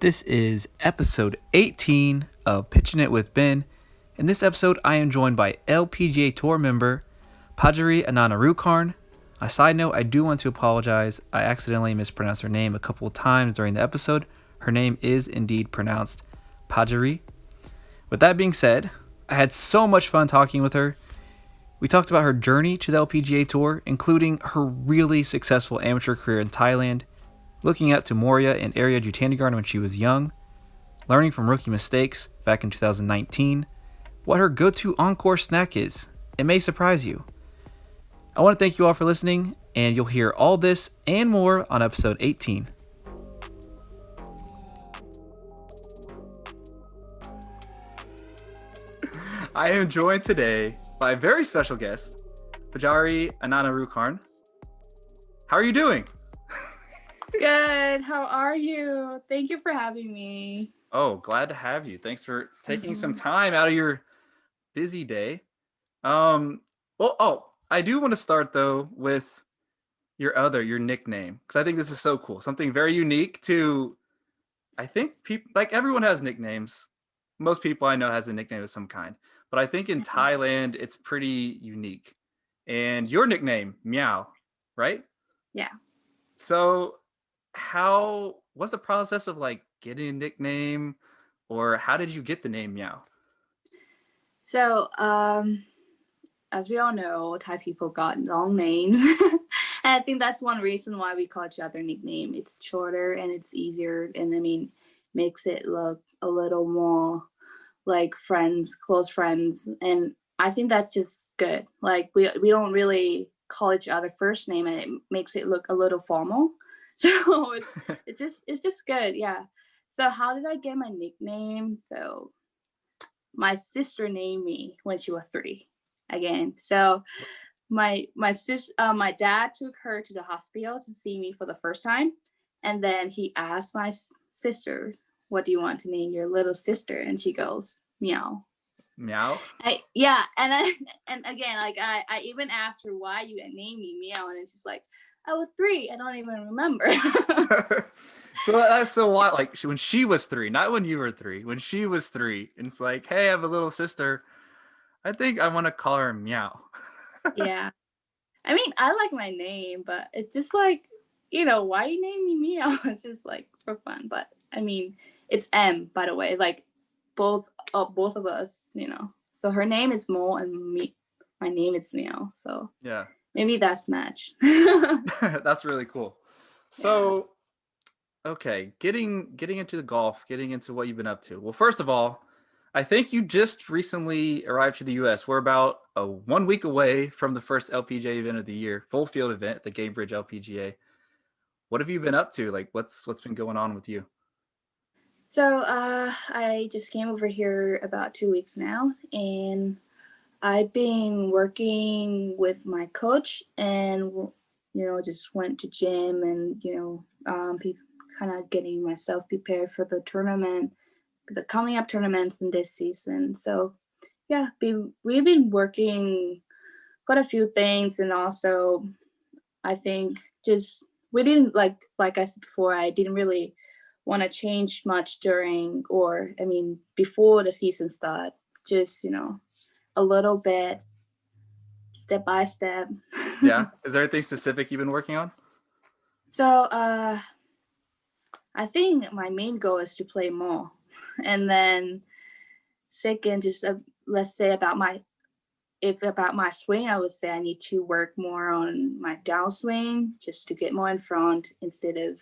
This is episode 18 of Pitchin It With Ben. In this episode, I am joined by LPGA Tour member Pajaree Anannarukarn. A side note, I do want to apologize. I accidentally mispronounced her name a couple of times during the episode. Her name is indeed pronounced Pajaree. With that being said, I had so much fun talking with her. We talked about her journey to the LPGA Tour, including her really successful amateur career in Thailand, looking up to Moriya and Ariya Jutanugarn when she was young, learning from rookie mistakes back in 2019, what her go-to encore snack is. It may surprise you. I want to thank you all for listening, and you'll hear all this and more on episode 18. I am joined today by a very special guest, Pajaree Anannarukarn. How are you doing? Good. How are you? Thank you for having me. Oh, glad to have you. Thanks for taking some time out of your busy day. I do want to start though with your nickname, because I think this is so cool. Something very unique to, I think people, like everyone has nicknames. Most people I know has a nickname of some kind, but I think in Thailand it's pretty unique. And your nickname, Meow, right? Yeah. So how was the process of like getting a nickname, or how did you get the name Meow? So, as we all know, Thai people got long name. And I think that's one reason why we call each other nickname. It's shorter and it's easier, and makes it look a little more like friends, close friends. And I think that's just good. Like we don't really call each other first name, and it makes it look a little formal. So it's just good. Yeah. So how did I get my nickname? So my sister named me when she was 3 again. So my dad took her to the hospital to see me for the first time, and then he asked my sister, what do you want to name your little sister? And she goes, Meow. Meow. And again, like I even asked her why you named me Meow, and it's just like, I was 3. I don't even remember. So that's so wild. Like when she was 3, not when you were 3. When she was 3, and it's like, hey, I have a little sister. I think I want to call her Meow. Yeah. I mean, I like my name, but it's just like, why you name me Meow? It's just like for fun. But I mean, it's M, by the way. Like both of us, So her name is Mo, and my name is Meow. So Yeah. Maybe that's match. That's really cool. So, okay, getting into the golf, getting into what you've been up to. Well, first of all, I think you just recently arrived to the U.S. We're about 1 week away from the first LPGA event of the year, full field event, the Gamebridge LPGA. What have you been up to? Like, what's been going on with you? So, I just came over here about 2 weeks now, and I've been working with my coach, and just went to gym, and kind of getting myself prepared for the tournament, the coming up tournaments in this season. So yeah, we've been working quite a few things, and also I think just we didn't like I said before, I didn't really want to change much before the season start. Just a little bit, step by step. Yeah. Is there anything specific you've been working on? So I think my main goal is to play more. And then second, just let's say about my swing, I would say I need to work more on my downswing just to get more in front instead of,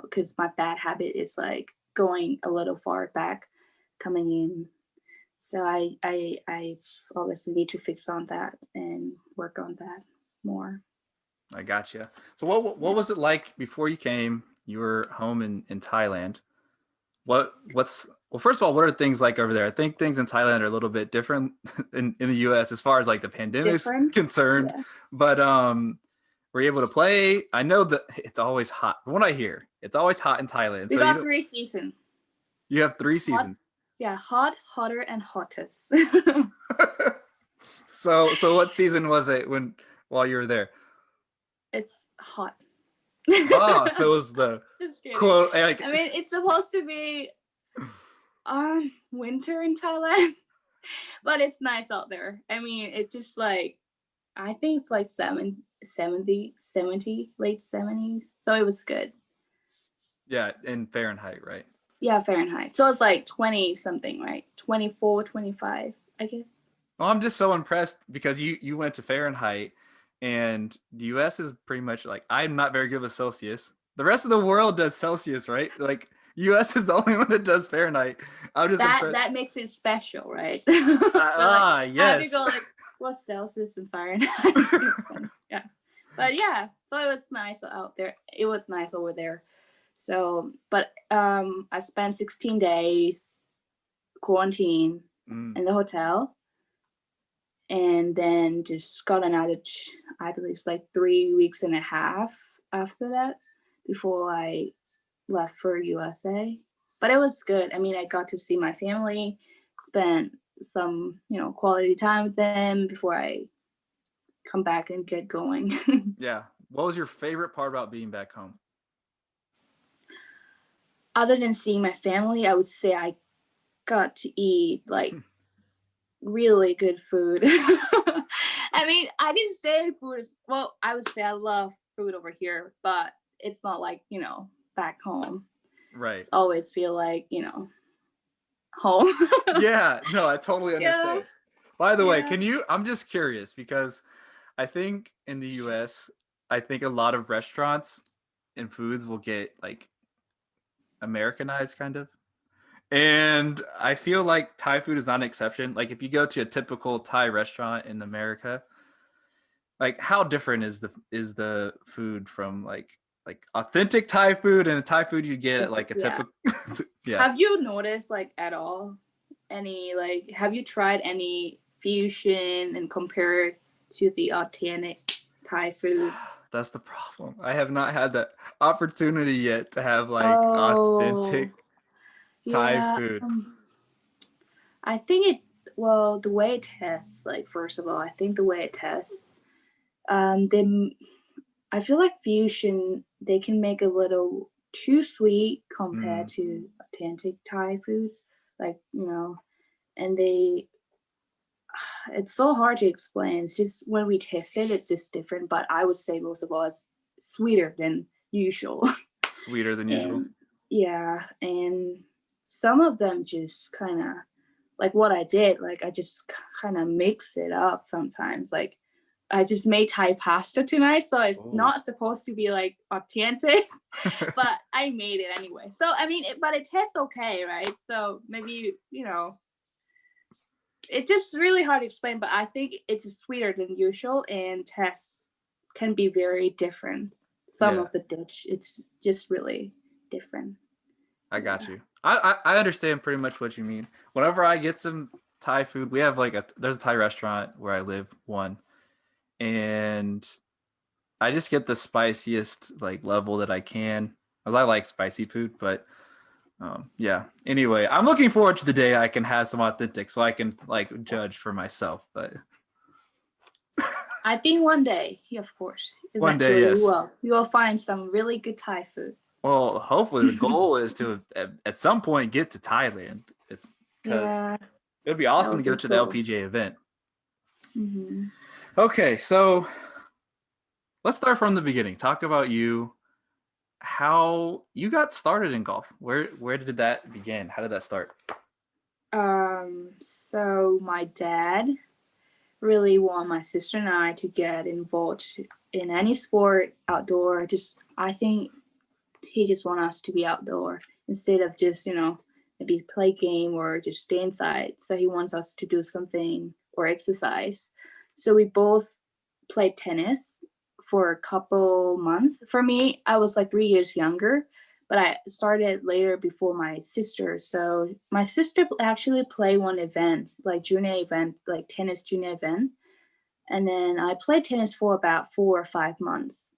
because my bad habit is like going a little far back coming in. So I obviously need to fix on that and work on that more. I gotcha. So what was it like before you came? You were home in Thailand. Well, first of all, what are things like over there? I think things in Thailand are a little bit different in the US as far as like the pandemic's concerned. Yeah. But were you able to play? I know that it's always hot. From what I hear, it's always hot in Thailand. We got 3 seasons. You have 3 seasons. Yeah, hot, hotter, and hottest. So what season was it while you were there? It's hot. Oh, so it was the Just kidding. quote like I mean, it's supposed to be winter in Thailand, but it's nice out there. I mean, it's just like, I think it's like 70, late 70s. So it was good. yeah, in Fahrenheit, right? Yeah, Fahrenheit. So it's like 20 something, right? 24, 25, I guess. Well, I'm just so impressed because you went to Fahrenheit, and the U.S. is pretty much like I'm not very good with Celsius. The rest of the world does Celsius, right? Like U.S. is the only one that does Fahrenheit. I'm just impressed. That makes it special, right? But like, I have to Yes. go like, what's Celsius and Fahrenheit? Yeah, but yeah, so it was nice out there. It was nice over there. So, but I spent 16 days quarantine in the hotel, and then just got another, I believe it's like 3 weeks and a half after that before I left for USA. But it was good. I mean, I got to see my family, spent some, quality time with them before I come back and get going. Yeah. What was your favorite part about being back home? Other than seeing my family, I would say I got to eat like really good food. I mean, I didn't say food is, well, I would say I love food over here, but it's not like, back home. Right. Always feel like, home. Yeah. No, I totally understand. Yeah. By the way, Yeah. I'm just curious because I think in the US, I think a lot of restaurants and foods will get like Americanized kind of. And I feel like Thai food is not an exception. Like if you go to a typical Thai restaurant in America, like how different is the food from like authentic Thai food and a Thai food you get at like a Yeah. typical yeah. Have you noticed like at all any like have you tried any fusion and compare it to the authentic Thai food? That's the problem. I have not had that opportunity yet to have like Oh, authentic Thai yeah. food. I think well, the way it tastes, like, first of all, I think the way it tastes, they, I feel like fusion, they can make a little too sweet compared Mm, to authentic Thai food. Like, and they, it's so hard to explain. It's just when we taste it, it's just different. But I would say most of all, it's sweeter than usual. sweeter than usual. And yeah, and some of them just kind of like what I did, like I just kind of mix it up sometimes. Like I just made Thai pasta tonight, so it's Oh. not supposed to be like authentic, but I made it anyway. So I mean, but it tastes okay, right? So maybe it's just really hard to explain. But I think it's sweeter than usual, and tastes can be very different. Some Yeah, of the dish, it's just really different. I Yeah. got you. I understand pretty much what you mean. Whenever I get some Thai food, we have like there's a Thai restaurant where I live, one, and I just get the spiciest like level that I can, because I like spicy food. But yeah. Anyway, I'm looking forward to the day I can have some authentic, so I can like judge for myself. But I think one day, of course, one day, eventually yes. you will find some really good Thai food. Well, hopefully the goal is to at some point get to Thailand. It's because Yeah, it would be that awesome to would go be to the cool. LPGA event. Hmm. Okay, so let's start from the beginning. Talk about you, how you got started in golf. Where did that begin? How did that start? So my dad really want my sister and I to get involved in any sport outdoor. Just I think he just want us to be outdoor instead of just maybe play game or just stay inside. So he wants us to do something or exercise. So we both played tennis for a couple months. For me, I was like 3 years younger, but I started later before my sister. So my sister actually played one event, like junior event, like tennis junior event. And then I played tennis for about 4 or 5 months.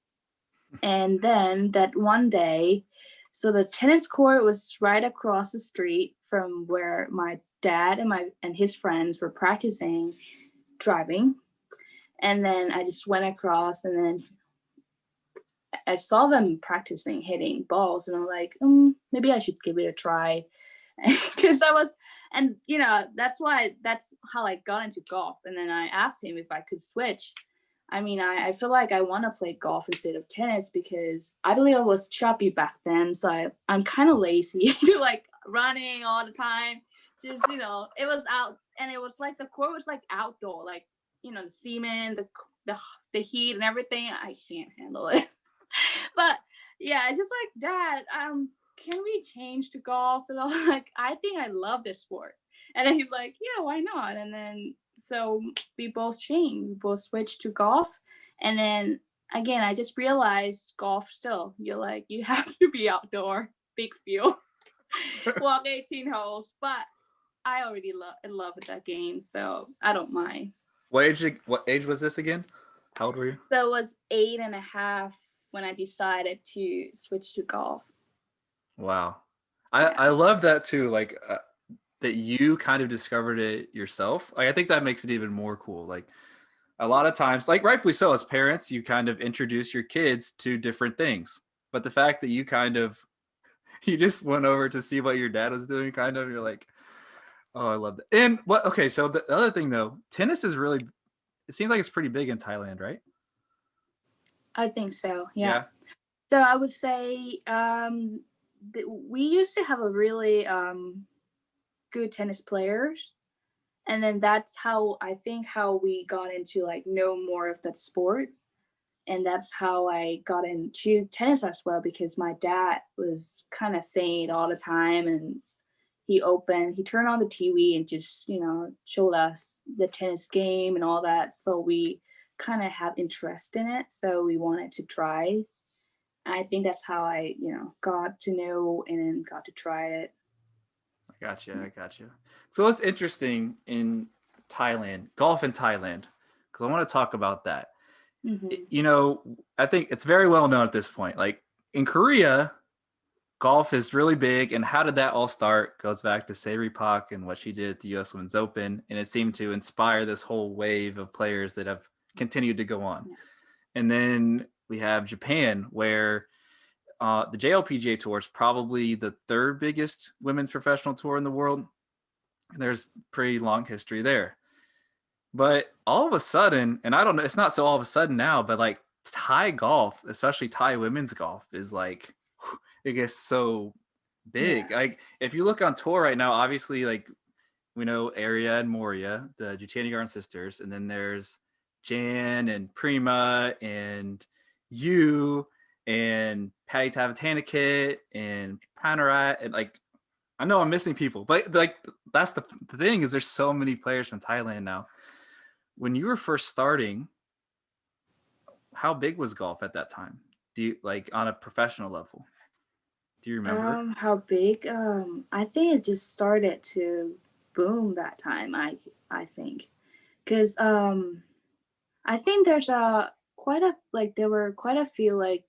And then that one day, so the tennis court was right across the street from where my dad and his friends were practicing driving. And then I just went across, and then I saw them practicing hitting balls, and I'm like, maybe I should give it a try, because I was, and that's how I got into golf. And then I asked him if I could switch. I mean, I feel like I want to play golf instead of tennis because I believe I was chubby back then, so I'm kind of lazy to like running all the time. Just it was out, and it was like the court was like outdoor, like the cement, the heat and everything. I can't handle it. But yeah, it's just like, Dad, can we change to golf? And I'm like, I think I love this sport. And then he's like, yeah, why not? And then so we both changed. We both switched to golf. And then again, I just realized golf still, you have to be outdoor, big field, walk 18 holes. But I already love that game, so I don't mind. What age was this again? How old were you? So it was 8.5 when I decided to switch to golf. Wow. I love that too. Like that you kind of discovered it yourself. Like I think that makes it even more cool. Like a lot of times, like rightfully so, as parents, you kind of introduce your kids to different things. But the fact that you you just went over to see what your dad was doing, you're like, oh, I love that. And okay, so the other thing though, tennis is really, it seems like it's pretty big in Thailand, right? I think so. Yeah. So I would say we used to have a really good tennis players, and then that's how we got into like know more of that sport, and that's how I got into tennis as well, because my dad was kind of saying it all the time, and he turned on the TV and just showed us the tennis game and all that, so we kind of have interest in it, so we wanted to try. I think that's how I got to know and then got to try it. I got you. So what's interesting in Thailand, golf in Thailand, because I want to talk about that. I think it's very well known at this point. Like in Korea, golf is really big. And how did that all start? Goes back to Sairi Pak and what she did at the U.S. Women's Open. And it seemed to inspire this whole wave of players that have continued to go on. Yeah. And then we have Japan, where the JLPGA Tour is probably the third biggest women's professional tour in the world. And there's pretty long history there. But all of a sudden, and I don't know, it's not so all of a sudden now, but like Thai golf, especially Thai women's golf, is like, it gets so big. Yeah. Like if you look on tour right now, obviously like we know Ariya and Moriya, the Jutanugarn sisters, and then there's Jan and Prima and you and Patty Tavatanakit and Pajaree, and like I know I'm missing people, but like that's the thing is there's so many players from Thailand now. When you were first starting, how big was golf at that time? Do you like on a professional level? Do you remember? How big? I think it just started to boom that time. I think, because I think there were quite a few like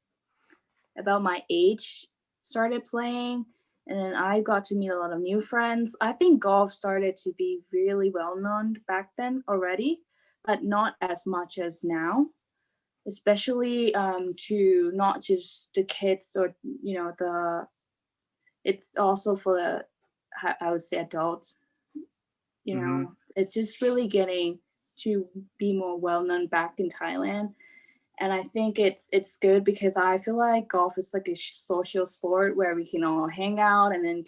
about my age started playing, and then I got to meet a lot of new friends. I think golf started to be really well known back then already, but not as much as now, especially to not just the kids or it's also for the, I would say, adults. It's just really getting to be more well known back in Thailand. And I think it's good because I feel like golf is like a social sport where we can all hang out and then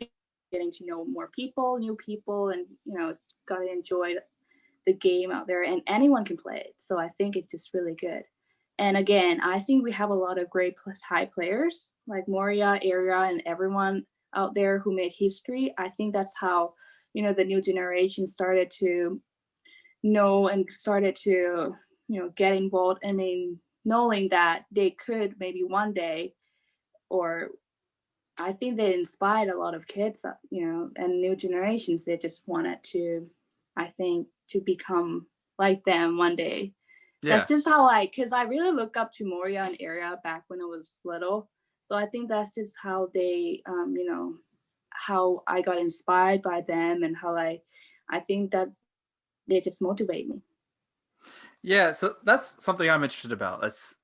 getting to know more people, new people, and got to enjoy the game out there, and anyone can play it. So I think it's just really good. And again, I think we have a lot of great Thai players like Moriya, Ariya, and everyone out there who made history. I think that's how the new generation started to know and started to get involved. I mean, knowing that they could maybe one day, or I think they inspired a lot of kids, and new generations. They just wanted to, I think, to become like them one day. Yeah. That's just how because I really look up to Moriya and Ariya back when I was little. So I think that's just how they, how I got inspired by them, and how I think that they just motivate me. Yeah, so that's something I'm interested about. That's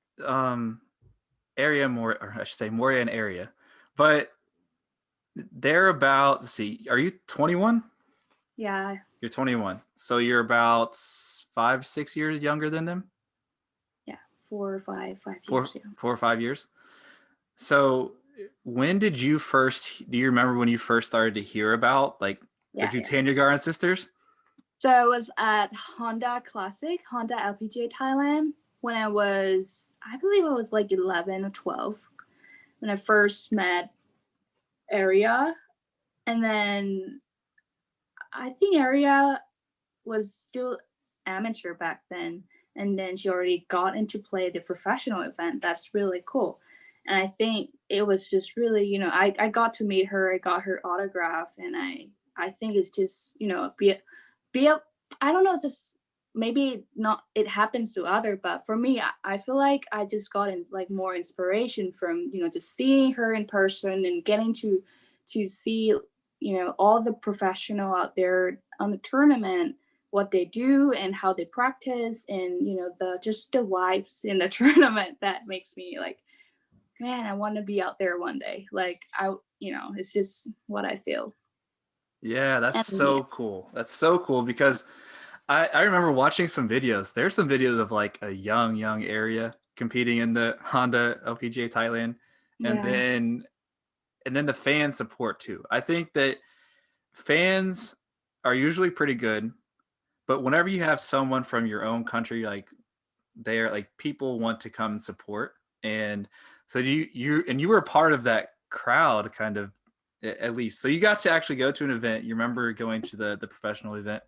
Or I should say Moriya and Ariya. But they're about, let's see, are you 21? Yeah, You're 21. So you're about 5, 6 years younger than them? yeah, 4 or 5 years. Four, Yeah. 4 or 5 years. So when did you first, do you remember when you first started to hear about like the Yeah, yeah. Jutanugarn sisters? So I was at Honda Classic, Honda LPGA Thailand when I believe I was like 11 or 12 when I first met Ariya. And then I think Ariya was still amateur back then. And then she already got into play the professional event. That's really cool. And I think it was just really, I got to meet her, I got her autograph, and I think it's just, be a I don't know, just maybe not it happens to other, but for me, I feel like I just got in like more inspiration from, just seeing her in person and getting to see, all the professional out there on the tournament, what they do and how they practice, and the just the vibes in the tournament that makes me like, man, I want to be out there one day. Like it's just what I feel. Yeah, that's And so cool. That's so cool because I remember watching some videos. There's some videos of like a young area competing in the Honda LPGA Thailand, and yeah. then the fan support too. I think that fans are usually pretty good, but whenever you have someone from your own country, like they're like people want to come and support, and so you were a part of that crowd, kind of at least. So you got to actually go to an event. You remember going to the professional event,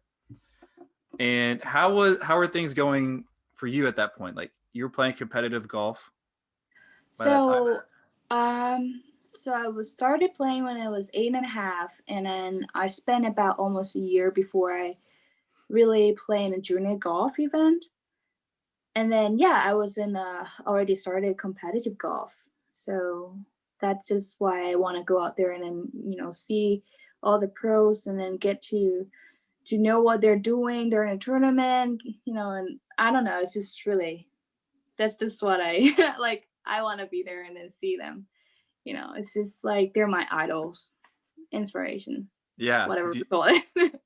and how are things going for you at that point? Like you were playing competitive golf by that time. So, so I was started playing when I was 8.5, and then I spent about almost a year before I really play in a junior golf event. And then yeah, I was in already started competitive golf. So that's just why I want to go out there and then see all the pros and then get to know what they're doing during a tournament. And I don't know, it's just really that's just what I like. I want to be there and then see them. It's just like they're my idols, inspiration, Yeah. whatever we call it.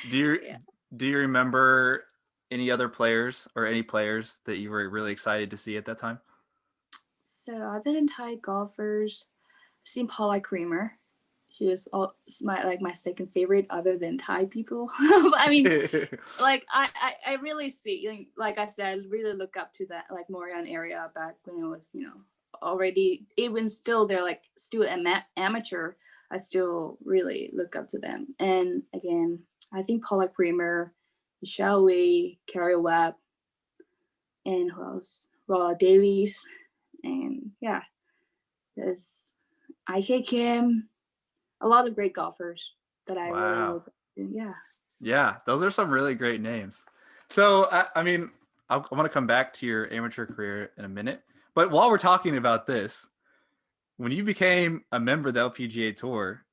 Do you Yeah. do you remember any other players or any players that you were really excited to see at that time? So other than Thai golfers, I've seen Paula Creamer. She was my second favorite other than Thai people. I mean, like I really see, like I said, really look up to that, like Moriya and Ariya back when it was already, even still they're like still amateur. I still really look up to them. And again, I think Paula Creamer, Michelle Wee, Carrie Webb, and who else? Rolla Davies, and yeah, there's IK Kim, a lot of great golfers that I really Wow. look up to. Yeah. Yeah, those are some really great names. So, I mean, I want to come back to your amateur career in a minute. But while we're talking about this, when you became a member of the LPGA Tour,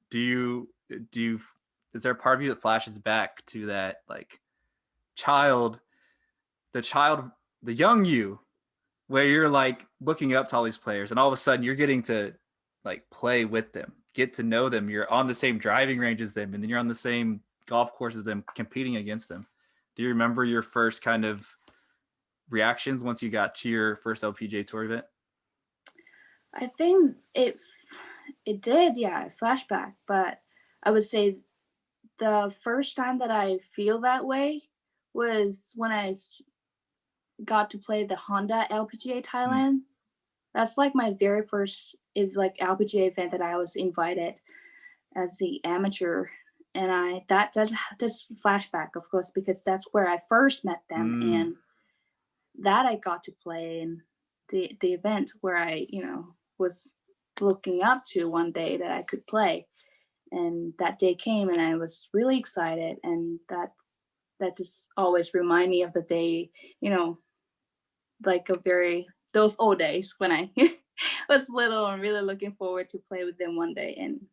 is there a part of you that flashes back to that like child, the child, the young you, where you're like looking up to all these players, and all of a sudden you're getting to like play with them, get to know them. You're on the same driving range as them, and then you're on the same golf course as them, competing against them. Do you remember your first kind of reactions once you got to your first LPGA Tour event? I think it did, yeah, flashback. But I would say the first time that I feel that way was when I got to play the Honda LPGA Mm. Thailand. That's like my very first LPGA event that I was invited as the amateur. And that's this flashback, of course, because that's where I first met them, Mm. and that I got to play in the event where I was looking up to one day that I could play. And that day came and I was really excited, and that just always remind me of the day, like a very those old days when I was little and really looking forward to play with them one day. And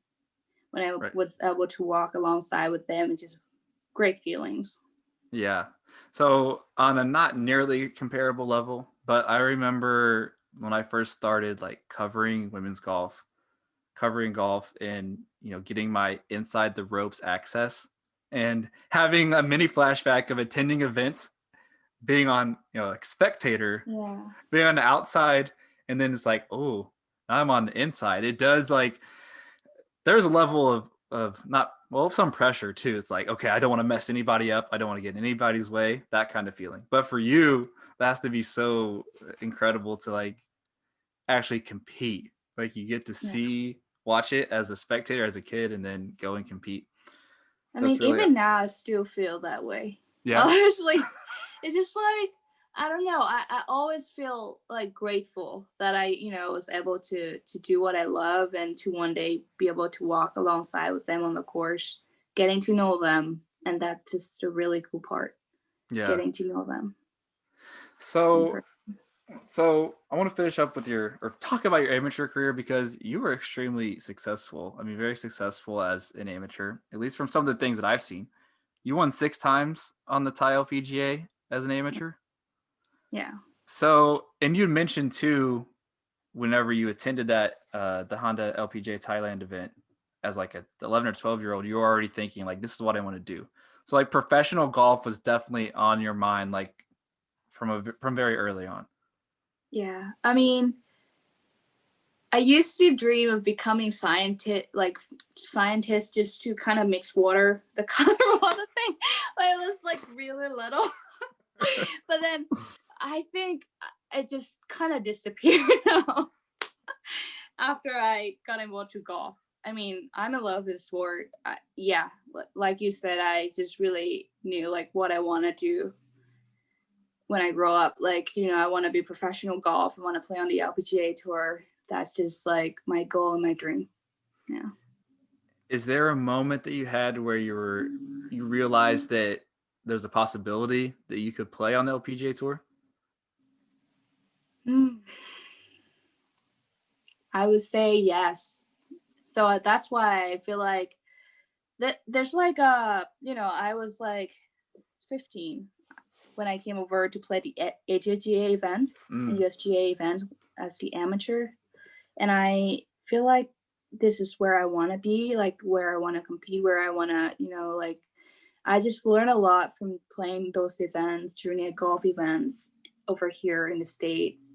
when I Right. was able to walk alongside with them, it's just great feelings. Yeah. So on a not nearly comparable level, but I remember when I first started like covering women's golf, covering golf, and getting my inside the ropes access, and having a mini flashback of attending events, being on like spectator, Yeah. being on the outside, and then it's like, oh, I'm on the inside. It does like there's a level of not some pressure too. It's like, okay, I don't want to mess anybody up. I don't want to get in anybody's way. That kind of feeling. But for you, that has to be so incredible to like actually compete. Like you get to watch it as a spectator, as a kid, and then go and compete. I That's mean, really even now, I still feel that way. yeah. Honestly, it's just like, I don't know. I always feel like grateful that I, was able to do what I love and to one day be able to walk alongside with them on the course, getting to know them. And that's just a really cool part, Yeah. getting to know them. So I want to finish up with talk about your amateur career, because you were extremely successful. I mean, very successful as an amateur, at least from some of the things that I've seen. You won 6 times on the Thai LPGA as an amateur. Yeah. So, and you mentioned too, whenever you attended that the Honda LPGA Thailand event as like a 11 or 12-year-old, you were already thinking like, this is what I want to do. So like professional golf was definitely on your mind, like from very early on. Yeah. I mean, I used to dream of becoming scientist just to kind of mix water, the color water thing. But it was like really little. But then I think it just kind of disappeared after I got involved to golf. I mean, I'm in love with the sport. Yeah, like you said, I just really knew like what I want to do when I grow up. Like, I want to be professional golf. I want to play on the LPGA Tour. That's just like my goal and my dream. Yeah. Is there a moment that you had where you realized that there's a possibility that you could play on the LPGA Tour? I would say yes. So that's why I feel like that there's like I was like 15 when I came over to play the AJGA event and USGA event as the amateur. And I feel like this is where I want to be, like where I want to compete, where I want to, like I just learned a lot from playing those events, junior golf events over here in the States.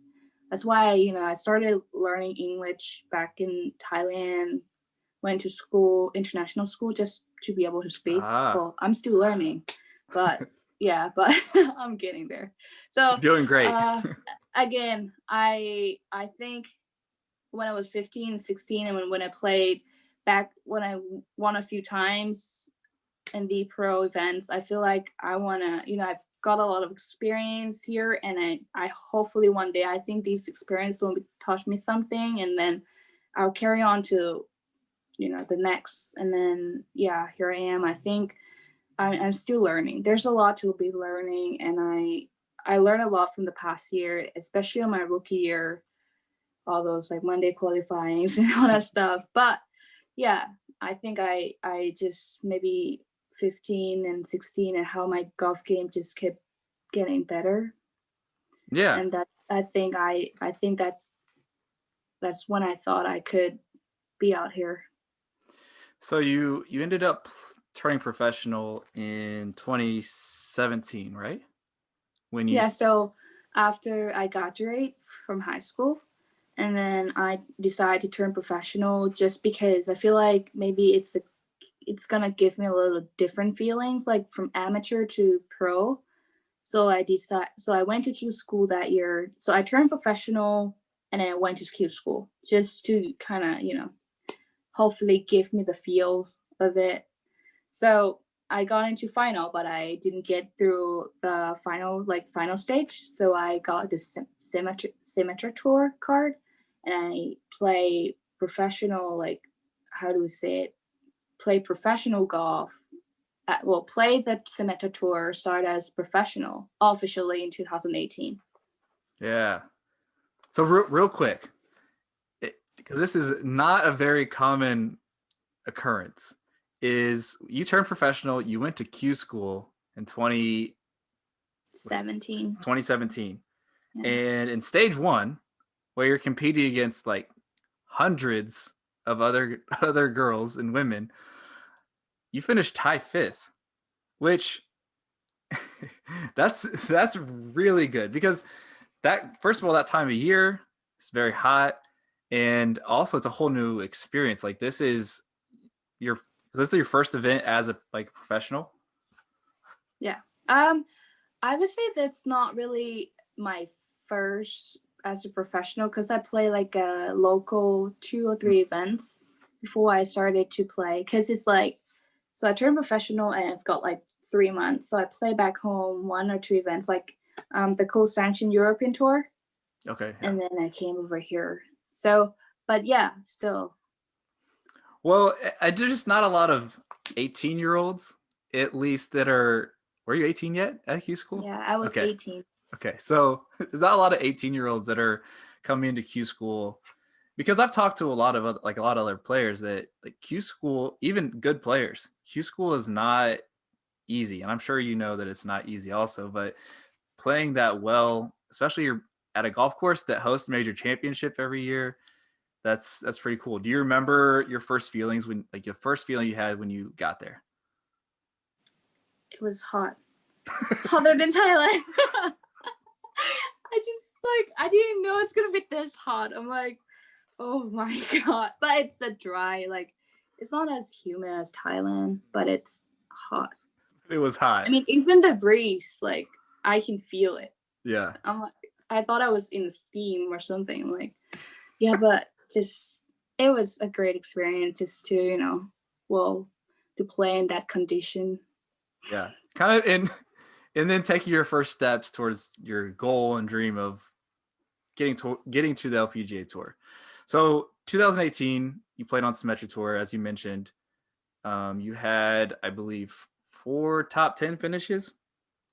That's why, I started learning English back in Thailand, went to school, international school, just to be able to speak. Well, I'm still learning, but yeah, but I'm getting there. So you're doing great. Again, I think when I was 15, 16, and when I played back, when I won a few times in the pro events, I feel like I want to, I've got a lot of experience here, and I hopefully one day, I think these experience will teach me something, and then I'll carry on to, the next. And then, yeah, here I am. I think I'm still learning. There's a lot to be learning, and I learned a lot from the past year, especially on my rookie year, all those like Monday qualifyings and all that stuff. But yeah, I think I just maybe 15 and 16, and how my golf game just kept getting better. Yeah. And that I think that's when I thought I could be out here. So you ended up turning professional in 2017, right? Yeah, so after I graduated from high school, and then I decided to turn professional just because I feel like maybe it's gonna give me a little different feelings, like from amateur to pro. So I went to Q school that year. So I turned professional, and then I went to Q school just to kind of, hopefully give me the feel of it. So I got into final, but I didn't get through the final stage. So I got this Symmetra Tour card, and I play professional, like, how do we say it? Play professional golf. Play the Symmetra Tour, start as professional officially in 2018. Yeah. So real quick, because this is not a very common occurrence, is you turned professional, you went to Q school in 2017. Yeah. And in stage 1, where you're competing against like hundreds of other girls and women. You finished tie fifth, which that's really good because that first of all that time of year is very hot, and also it's a whole new experience. Like your this is your first event as a like professional. Yeah. I would say that's not really my first as a professional because I play like a local 2 or 3 events before I started to play. Because it's like, so I turned professional and I've got like 3 months. So I play back home 1 or 2 events, like the co-sanctioned European tour, Okay, yeah. and then I came over here. So, but yeah, still. Well, there's just not a lot of 18-year-olds, at least that are. Were you 18 yet at Q school? Yeah, I was Okay. 18. Okay, so there's not a lot of 18-year-olds that are coming into Q school, because I've talked to a lot of other players that like Q school, even good players, Q school is not easy, and I'm sure you know that it's not easy also. But playing that well, especially you're at a golf course that hosts a major championship every year, that's pretty cool. Do you remember your first feelings when like your first feeling you had when you got there? It was hot. Hotter than Thailand. I just like I didn't know it's gonna be this hot. I'm like, oh my god. But it's a dry, like it's not as humid as Thailand, but it's hot. It was hot. I mean, even the breeze, like I can feel it. Yeah. I'm like, I thought I was in steam or something. I'm like, yeah, but just it was a great experience just to, to play in that condition. Yeah. Kind of and then taking your first steps towards your goal and dream of getting to the LPGA Tour. So 2018, you played on Symetra Tour, as you mentioned. You had, I believe, 4 top 10 finishes.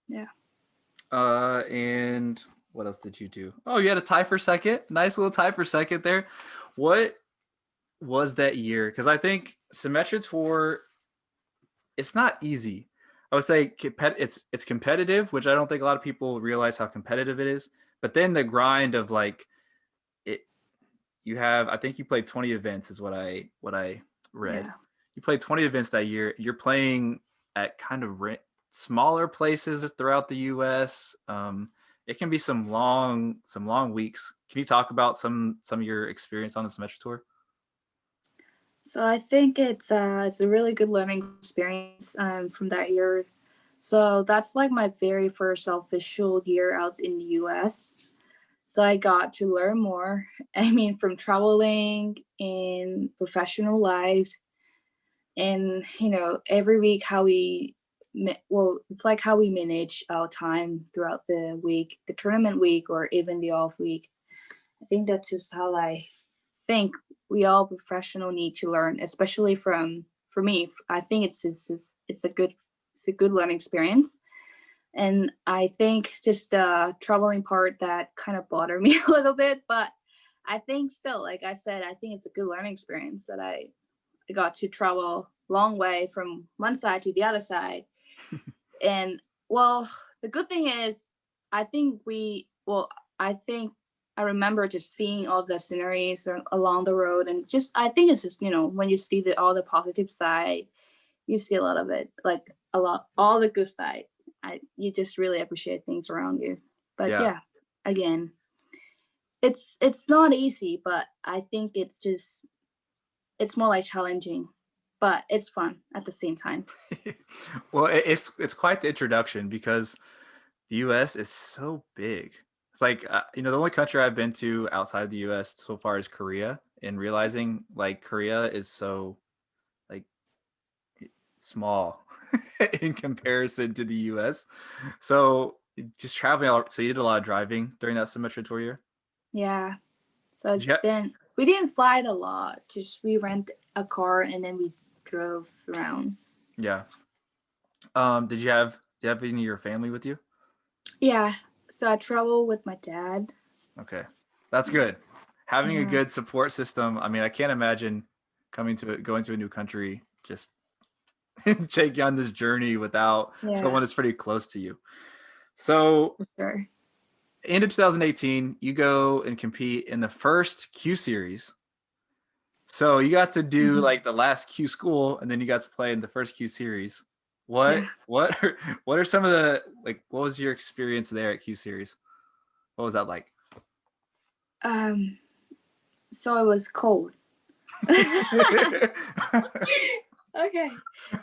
Yeah. And what else did you do? Oh, you had a tie for second. Nice little tie for second there. What was that year? Because I think Symetra Tour, it's not easy. I would say it's competitive, which I don't think a lot of people realize how competitive it is. But then the grind of like it, I think you played 20 events is what I read. Yeah. You played 20 events that year. You're playing at kind of smaller places throughout the U.S. It can be some long weeks. Can you talk about some of your experience on the Symetra Tour? So I think it's a really good learning experience from that year. So that's like my very first official year out in the US. So I got to learn more. I mean, from traveling in professional life, and every week how it's like how we manage our time throughout the week, the tournament week, or even the off week. I think that's just how I think we all professional need to learn, especially for me. I think it's a good learning experience. And I think just the traveling part that kind of bothered me a little bit, but I think still, like I said, I think it's a good learning experience that I got to travel long way from one side to the other side. And well, the good thing is, I think I think I remember just seeing all the sceneries along the road, and just I think it's just when you see all the positive side, you see a lot of it, like all the good side. You just really appreciate things around you. But Yeah. yeah, again, it's not easy, but I think it's more like challenging, but it's fun at the same time. Well, it's quite the introduction because the U.S. is so big. It's like the only country I've been to outside the U.S. so far is Korea, and realizing like Korea is so like small in comparison to the U.S. So just traveling. So you did a lot of driving during that Symetra Tour year. Yeah. So Yeah. we didn't fly it a lot. Just we rent a car and then we drove around. Yeah. Did you have any of your family with you? Yeah. So I travel with my dad. Okay, that's good. Having a Yeah. good support system. I mean, I can't imagine going to a new country, just taking on this journey without Yeah. someone that's pretty close to you. So For sure. end of 2018, you go and compete in the first Q series. So you got to do like the last Q school, and then you got to play in the first Q series. Yeah. What are some of the like? What was your experience there at Q series? What was that like? So it was cold. Okay.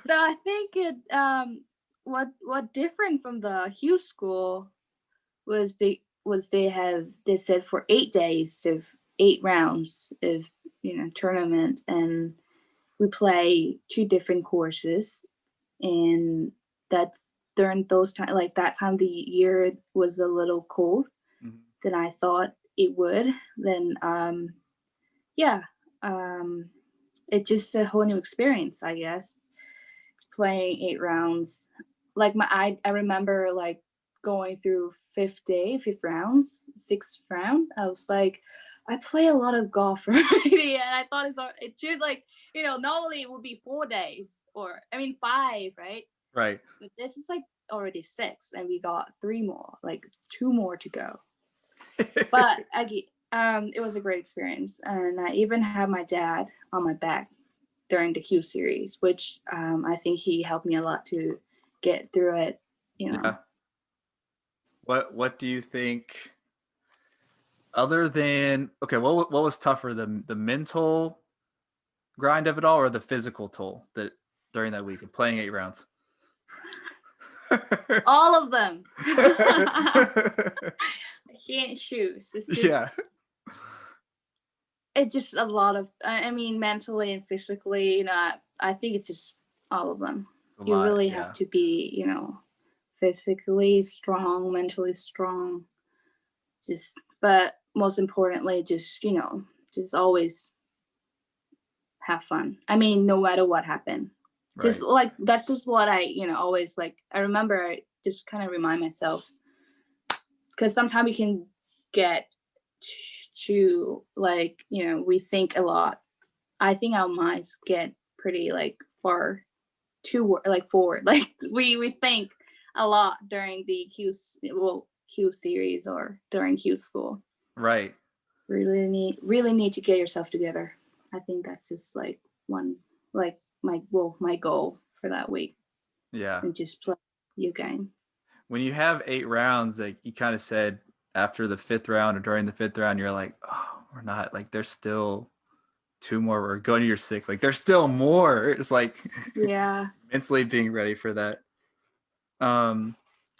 So I think it what different from the Hugh school was they said for 8 days of 8 rounds of tournament, and we play 2 different courses, and that's during those time, like that time of the year was a little cold than I thought it would. Then yeah, um it's just a whole new experience, I guess, playing 8 rounds. Like I remember like going through fifth rounds, sixth round. I was like, I play a lot of golf already, and I thought it should like normally it would be 4 days, or I mean 5, right? Right. But this is like already 6, and we got 3 more, like 2 more to go. But it was a great experience, and I even had my dad on my back during the Q series, which I think he helped me a lot to get through it. Yeah. What do you think? Other than okay, what was tougher, the mental grind of it all, or the physical toll that during that week of playing 8 rounds? All of them. I can't choose. Yeah. It's just a lot of. I mean, mentally and physically. I think it's just all of them. You really have to be, physically strong, mentally strong. But most importantly, just always have fun. I mean, no matter what happened. Right. Just like that's just what I always like. I remember I just kind of remind myself, because sometimes we can get to like we think a lot. I think our minds get pretty like far too like forward. Like we think a lot during the Q series or during Q school. Right. Really need to get yourself together. I think that's just like one like my goal for that week. Yeah. And just play your game. When you have 8 rounds, like you kind of said, after the 5th round or during the 5th round, you're like, oh, we're not, like there's still 2 more. We're going to your 6th. Like there's still more. It's like mentally being ready for that.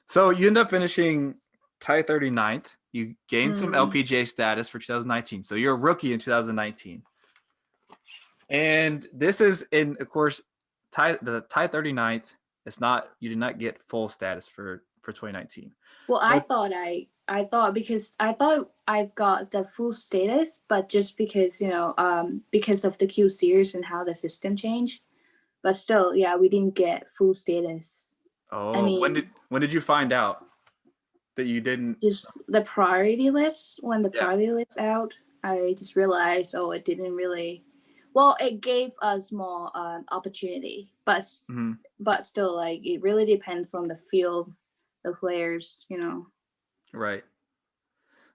So you end up finishing tied 39th. You gained some LPGA status for 2019. So you're a rookie in 2019. And this is of course, the tied 39th. It's not, you did not get full status for 2019. Well, so I thought because I thought I've got the full status, but just because because of the Q series and how the system changed. But still, yeah, we didn't get full status. Oh, I mean, when did you find out that you didn't? Just the priority list. When the priority list out, I just realized, it didn't really. Well, it gave us more opportunity, but still, like it really depends on the field, the players, Right.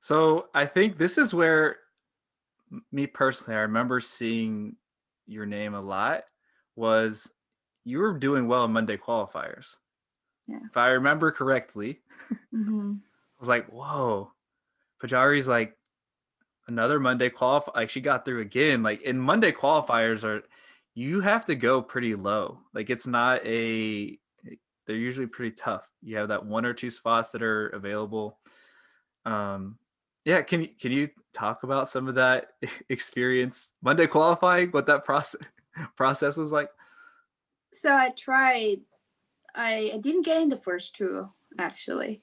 So I think this is where, me personally, I remember seeing your name a lot. Was you were doing well in Monday qualifiers? Yeah. If I remember correctly, I was like, whoa, Pajaree's like another Monday qualifier. Like she got through again. Like in Monday qualifiers you have to go pretty low. Like it's not they're usually pretty tough. You have that 1 or 2 spots that are available. Yeah, can you talk about some of that experience Monday qualifying, what that process was like? So I tried. I didn't get in the first 2 actually,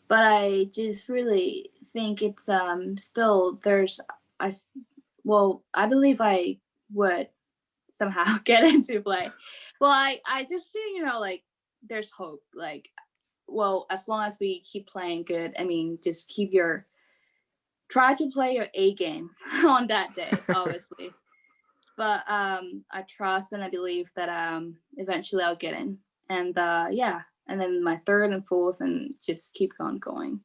but I just really think it's still there's I believe I would somehow get into play. Well, I just see like there's hope. Like, well, as long as we keep playing good, I mean, just try to play your A game on that day, obviously. But I trust and I believe that eventually I'll get in. And and then my 3rd and 4th, and just keep on going.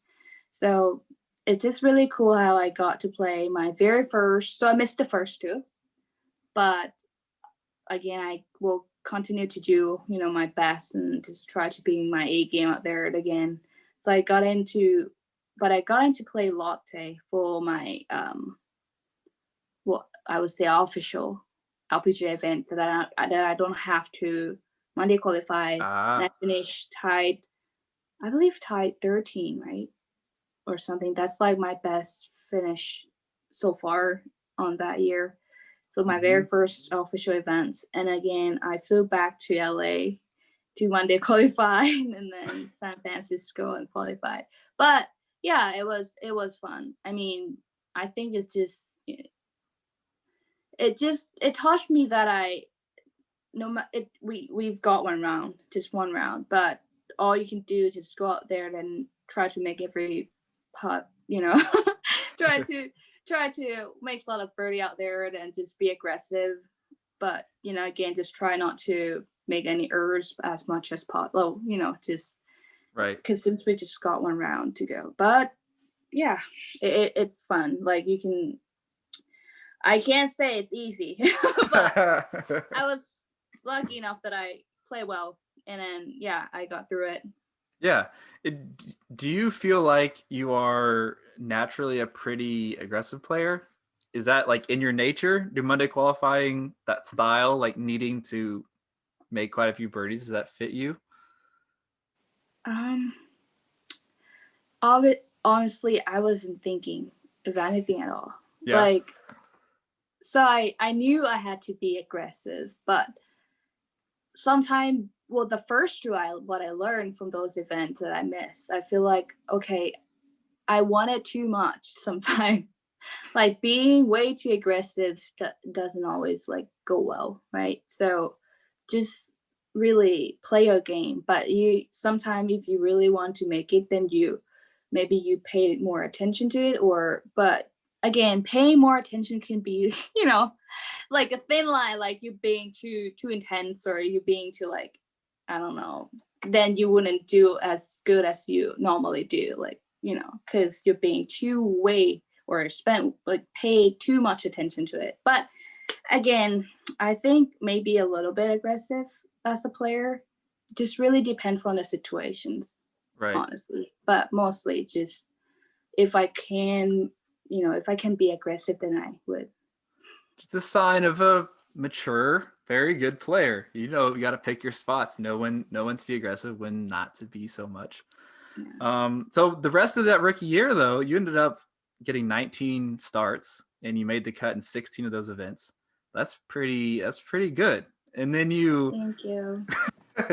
So it's just really cool how I got to play my very first. So I missed the first two, but again, I will continue to do, my best and just try to bring my A game out there again. So I got into play latte for my what I would say official LPGA event that I don't have to Monday qualify, and I finished I believe tied 13, right? Or something. That's like my best finish so far on that year. So my very first official event. And again, I flew back to LA to Monday qualify and then San Francisco and qualify. But yeah, it was fun. I mean, I think it's just it taught me that we've got just one round, but all you can do is just go out there and try to make every putt, try to make a lot of birdie out there and just be aggressive. But again, just try not to make any errors as much as possible. Just right, because since we just got one round to go. But yeah, it's fun. Like I can't say it's easy, but I was lucky enough that I play well, and then I got through it. Yeah. Do you feel like you are naturally a pretty aggressive player? Is that like in your nature? Do Monday qualifying, that style, like needing to make quite a few birdies, does that fit you? Of it, honestly, I wasn't thinking of anything at all. Yeah. Like, so I knew I had to be aggressive, but sometimes, well, the first two, what I learned from those events that I missed, I feel like, okay, I wanted too much sometimes. Like being way too aggressive doesn't always like go well, right? So just really play your game. But you sometimes if you really want to make it, then maybe you pay more attention to it. But again, paying more attention can be, like a thin line, like you being too intense or you being too like, I don't know, then you wouldn't do as good as you normally do, like, because you're being too way or pay too much attention to it. But again, I think maybe a little bit aggressive as a player. Just really depends on the situations, Right. honestly. But mostly just if I can, if I can be aggressive, then I would. Just a sign of a mature, very good player. You got to pick your spots, know when to be aggressive, when not to be so much. Yeah. So the rest of that rookie year, though, you ended up getting 19 starts and you made the cut in 16 of those events. That's pretty good. And then Thank you.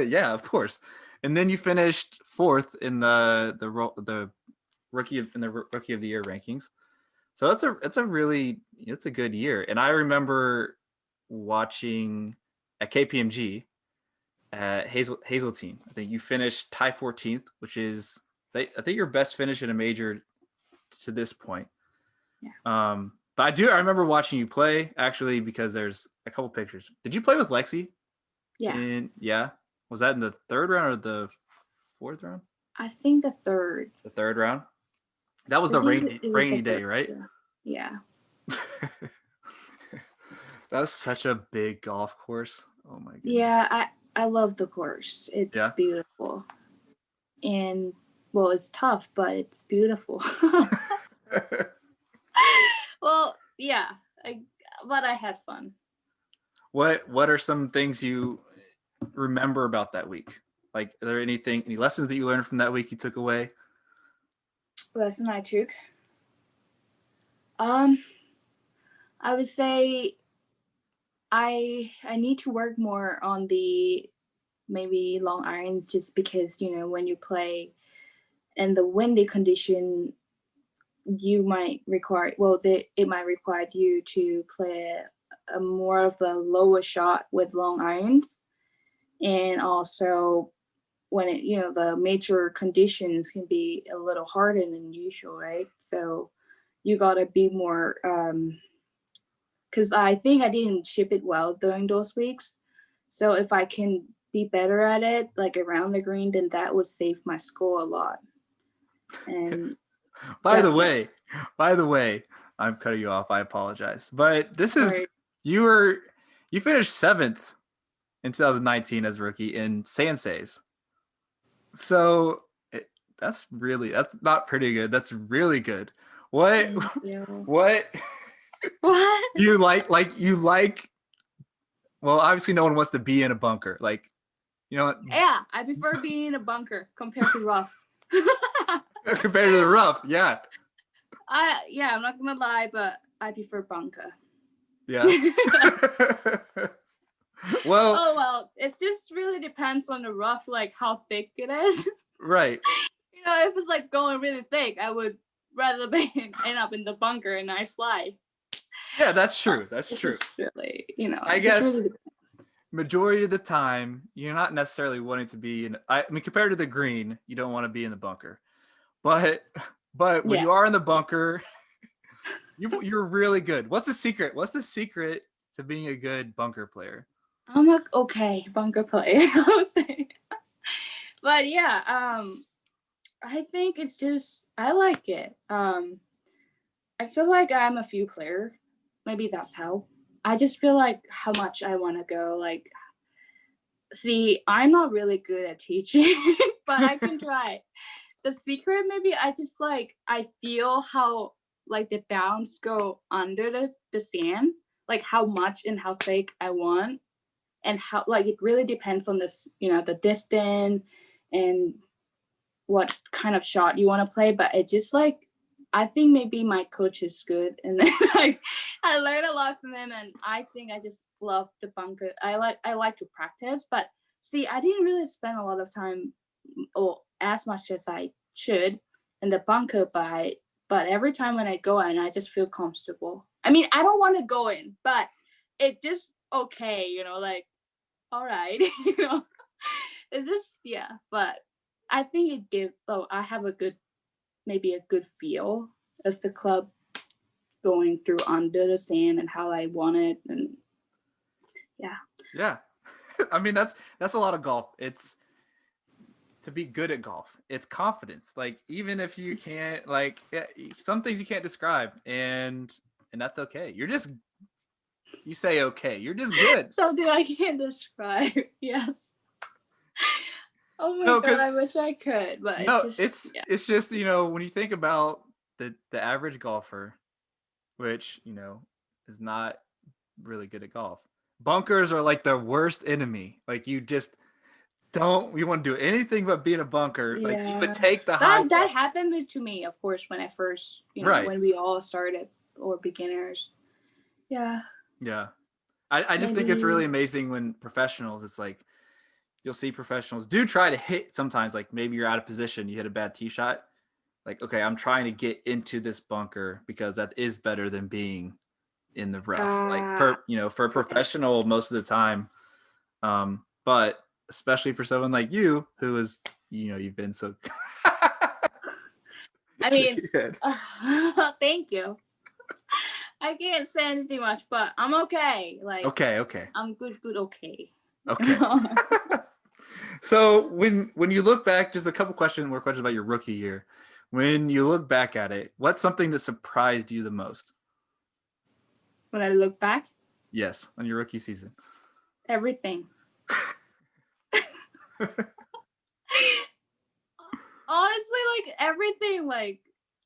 yeah, of course. And then you finished fourth in the rookie of the year rankings. So it's a good year. And I remember watching at KPMG at Hazeltine. I think you finished tie 14th, which is I think your best finish in a major to this point. Yeah. But I remember watching you play actually because there's a couple pictures. Did you play with Lexi? Yeah. Was that in the third round or the fourth round? I think the third. The third round. That was I the think it was rainy day, right? Yeah. That was such a big golf course. Oh my goodness. Yeah, I love the course. It's beautiful. And well, it's tough, but it's beautiful. Well, yeah, but I had fun. What are some things you remember about that week? Like, are there any lessons that you learned from that week you took away? Lesson I took. I would say I need to work more on the maybe long irons, just because when you play in the windy condition, you might require it might require you to play a more of a lower shot with long irons, and also when the major conditions can be a little harder than usual, right? So you gotta be more because I think I didn't ship it well during those weeks. So if I can be better at it, like around the green, then that would save my score a lot. And By the Definitely. way, by the way, I'm cutting you off. I apologize. But this is Sorry. you finished 7th in 2019 as a rookie in sand saves. So that's not pretty good. That's really good. What Thank you. what What? you like? Like you like? Well, obviously, no one wants to be in a bunker. Like you know what? Yeah, I prefer being in a bunker compared to rough. Compared to the rough, yeah, I'm not gonna lie, but I prefer bunker. yeah. Well, Oh well, it just really depends on the rough, like how thick it is. right. If it's like going really thick, I would rather end up in the bunker and I slide. Yeah, that's But true. That's it's true. just really, I it just guess really depends. majority of the time, you're not necessarily wanting to be in. I mean, compared to the green, you don't want to be in the bunker. But but when Yeah. you are in the bunker, you're really good. What's the secret? What's the secret to being a good bunker player? I'm like, okay, bunker play. I'll say. But yeah, I think it's just I like it. I feel like I'm a few player. Maybe that's how. I just feel like how much I want to go. Like, see, I'm not really good at teaching, but I can try. The secret, maybe I just like I feel how like the bounce go under the sand, like how much and how thick I want, and how like it really depends on this, the distance and what kind of shot you want to play. But it just like I think maybe my coach is good, and then like I learned a lot from him, and I think I just love the bunker. I like to practice, but see, I didn't really spend a lot of time or as much as I should in the bunker, but every time when I go in, I just feel comfortable. I mean, I don't want to go in, but it just okay, like all right, it's just yeah. But I think it gives. Oh, I have maybe a good feel of the club going through under the sand and how I want it, and yeah. Yeah. I mean, that's a lot of golf. It's to be good at golf. It's confidence. Like even if you can't like yeah, some things you can't describe and that's okay. You say okay. You're just good. Something I can't describe. Yes. Oh my No, god, cuz I wish I could, but it no, just yeah. it's just, when you think about the average golfer, which, is not really good at golf. Bunkers are like their worst enemy. Like you want to do anything but be in a bunker. Like you would Yeah. take the high That ground. happened to me, of course, when I first, Right. when we all started or beginners. Yeah. Yeah. I just think it's really Maybe amazing when professionals, it's like you'll see professionals do try to hit sometimes, like maybe you're out of position, you hit a bad tee shot. Like, okay, I'm trying to get into this bunker because that is better than being in the rough. Like uh for a right. professional most of the time. But especially for someone like you who is, you've been so I shake mean, your head. thank you. I can't say anything much, but I'm okay. Like Okay, okay. I'm good, okay. Okay. So when you look back, just a couple more questions about your rookie year. When you look back at it, what's something that surprised you the most? When I look back, Yes, on your rookie season. everything. Honestly, like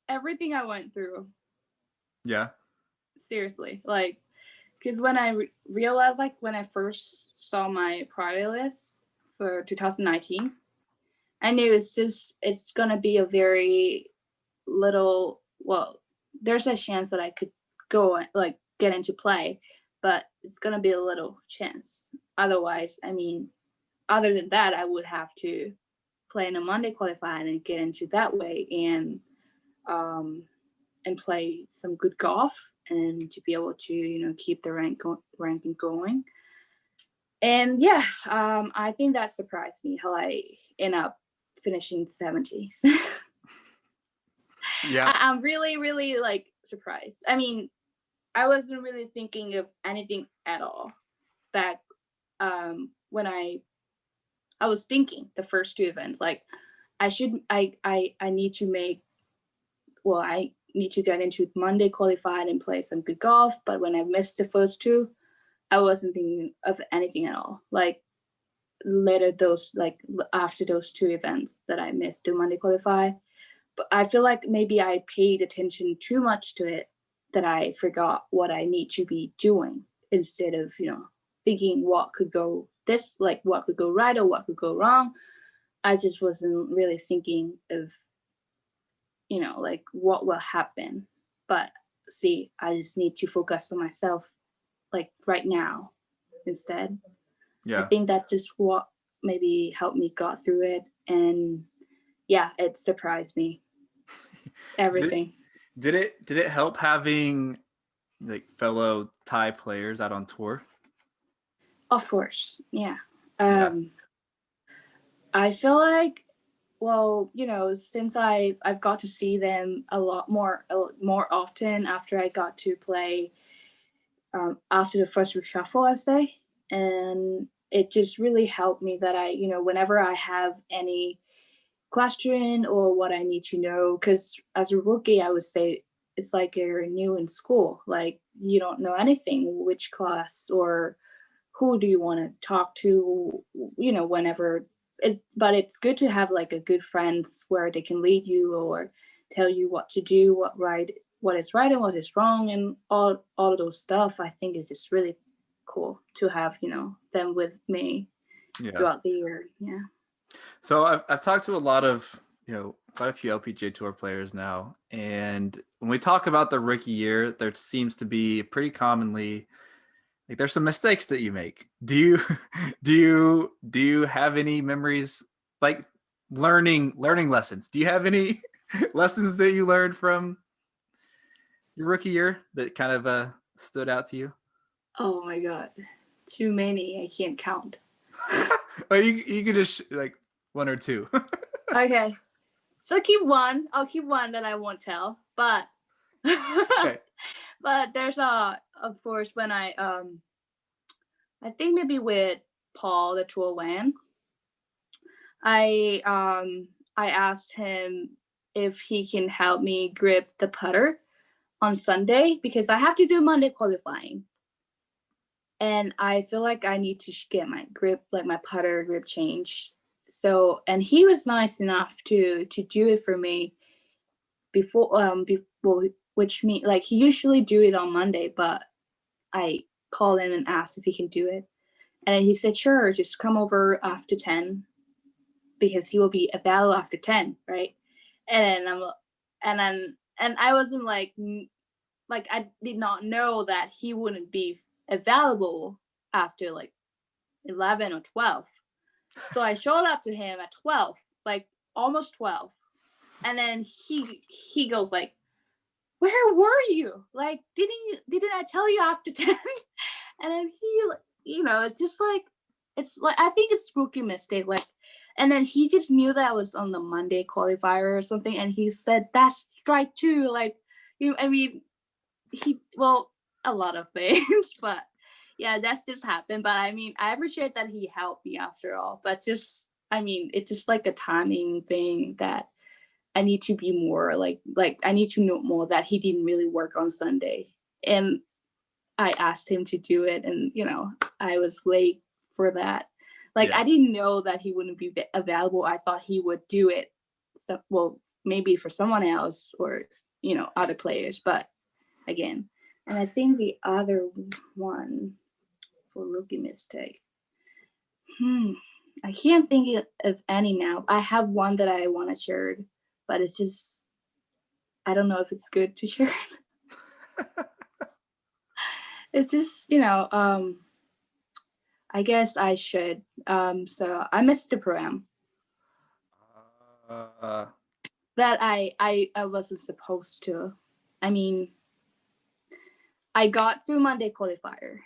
everything I went through. Yeah. Seriously, like, because when I realized, like, when I first saw my priority list for 2019, I knew it's gonna be a very little. Well, there's a chance that I could go like get into play, but it's gonna be a little chance. Otherwise, I mean, other than that, I would have to play in a Monday qualifier and get into that way, um, and play some good golf and to be able to keep the ranking going. And yeah, I think that surprised me how I end up finishing 70s. Yeah. I'm really really like surprised. I mean, I wasn't really thinking of anything at all back when I was thinking the first two events like I need to make well, I need to get into Monday qualified and play some good golf. But when I missed the first two, I wasn't thinking of anything at all. Like later those, like after those two events that I missed to Monday qualify, but I feel like maybe I paid attention too much to it, that I forgot what I need to be doing, instead of, thinking what could go what could go right or what could go wrong. I just wasn't really thinking of, like what will happen. But see, I just need to focus on myself, like right now instead. I Yeah. think that just what maybe helped me got through it. And yeah, it surprised me. Everything. Did it help having like fellow Thai players out on tour? Of course. Yeah. Yeah. I feel like, well, since I've got to see them a lot more often after I got to play after the first reshuffle, I say, and it just really helped me that I, whenever I have any question or what I need to know, because as a rookie, I would say it's like you're new in school, like you don't know anything, which class or who do you want to talk to, whenever but it's good to have like a good friends where they can lead you or tell you what to do, what is right and what is wrong, and all of those stuff. I think is just really cool to have, them with me throughout the year. Yeah. So I've talked to a lot of, quite a few LPGA Tour players now, and when we talk about the rookie year, there seems to be pretty commonly like there's some mistakes that you make. Do you do you have any memories, like learning lessons? Do you have any lessons that you learned from your rookie year that kind of stood out to you? Oh my god, too many. I can't count. Well, you could just like one or two. Okay, so I'll keep one that I won't tell, but Okay. but there's of course when I think maybe with Paul the tour win, I asked him if he can help me grip the putter on Sunday, because I have to do Monday qualifying. And I feel like I need to get my grip, like my putter grip changed. So, and he was nice enough to do it for me before, which mean like he usually do it on Monday, but I called him and asked if he can do it. And he said, sure, just come over after 10, because he will be available after 10, right? And I wasn't like I did not know that he wouldn't be available after like 11 or 12. So I showed up to him at 12, like almost 12. And then he goes like, where were you? Like, didn't I tell you after 10? And then he, it's just like, it's like, I think it's rookie mistake. Like, and then he just knew that I was on the Monday qualifier or something. And he said, that's strike two. Like, a lot of things, but yeah, that's just happened. But I appreciate that he helped me after all. But just, it's just like a timing thing that I need to be more like I need to know more that he didn't really work on Sunday. And I asked him to do it, and I was late for that. Like, yeah. I didn't know that he wouldn't be available. I thought he would do it. So, well, maybe for someone else or, other players. But again, and I think the other one for rookie mistake. I can't think of any now. I have one that I want to share, but it's just, I don't know if it's good to share. It's just, I guess I should. So I missed the program that I wasn't supposed to. I got through Monday qualifier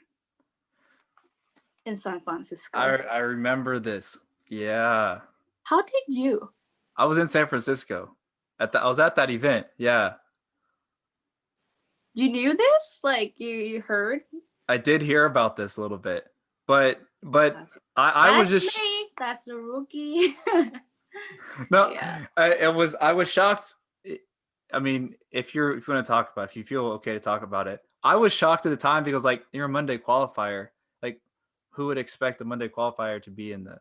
in San Francisco. I remember this. Yeah. How did you? I was in San Francisco. I was at that event. Yeah. You knew this? Like you heard? I did hear about this a little bit, but I was just me. That's a rookie. No, yeah. I was shocked. I mean, if you want to talk about it, if you feel okay to talk about it, I was shocked at the time because like you're a Monday qualifier. Like, who would expect the Monday qualifier to be in the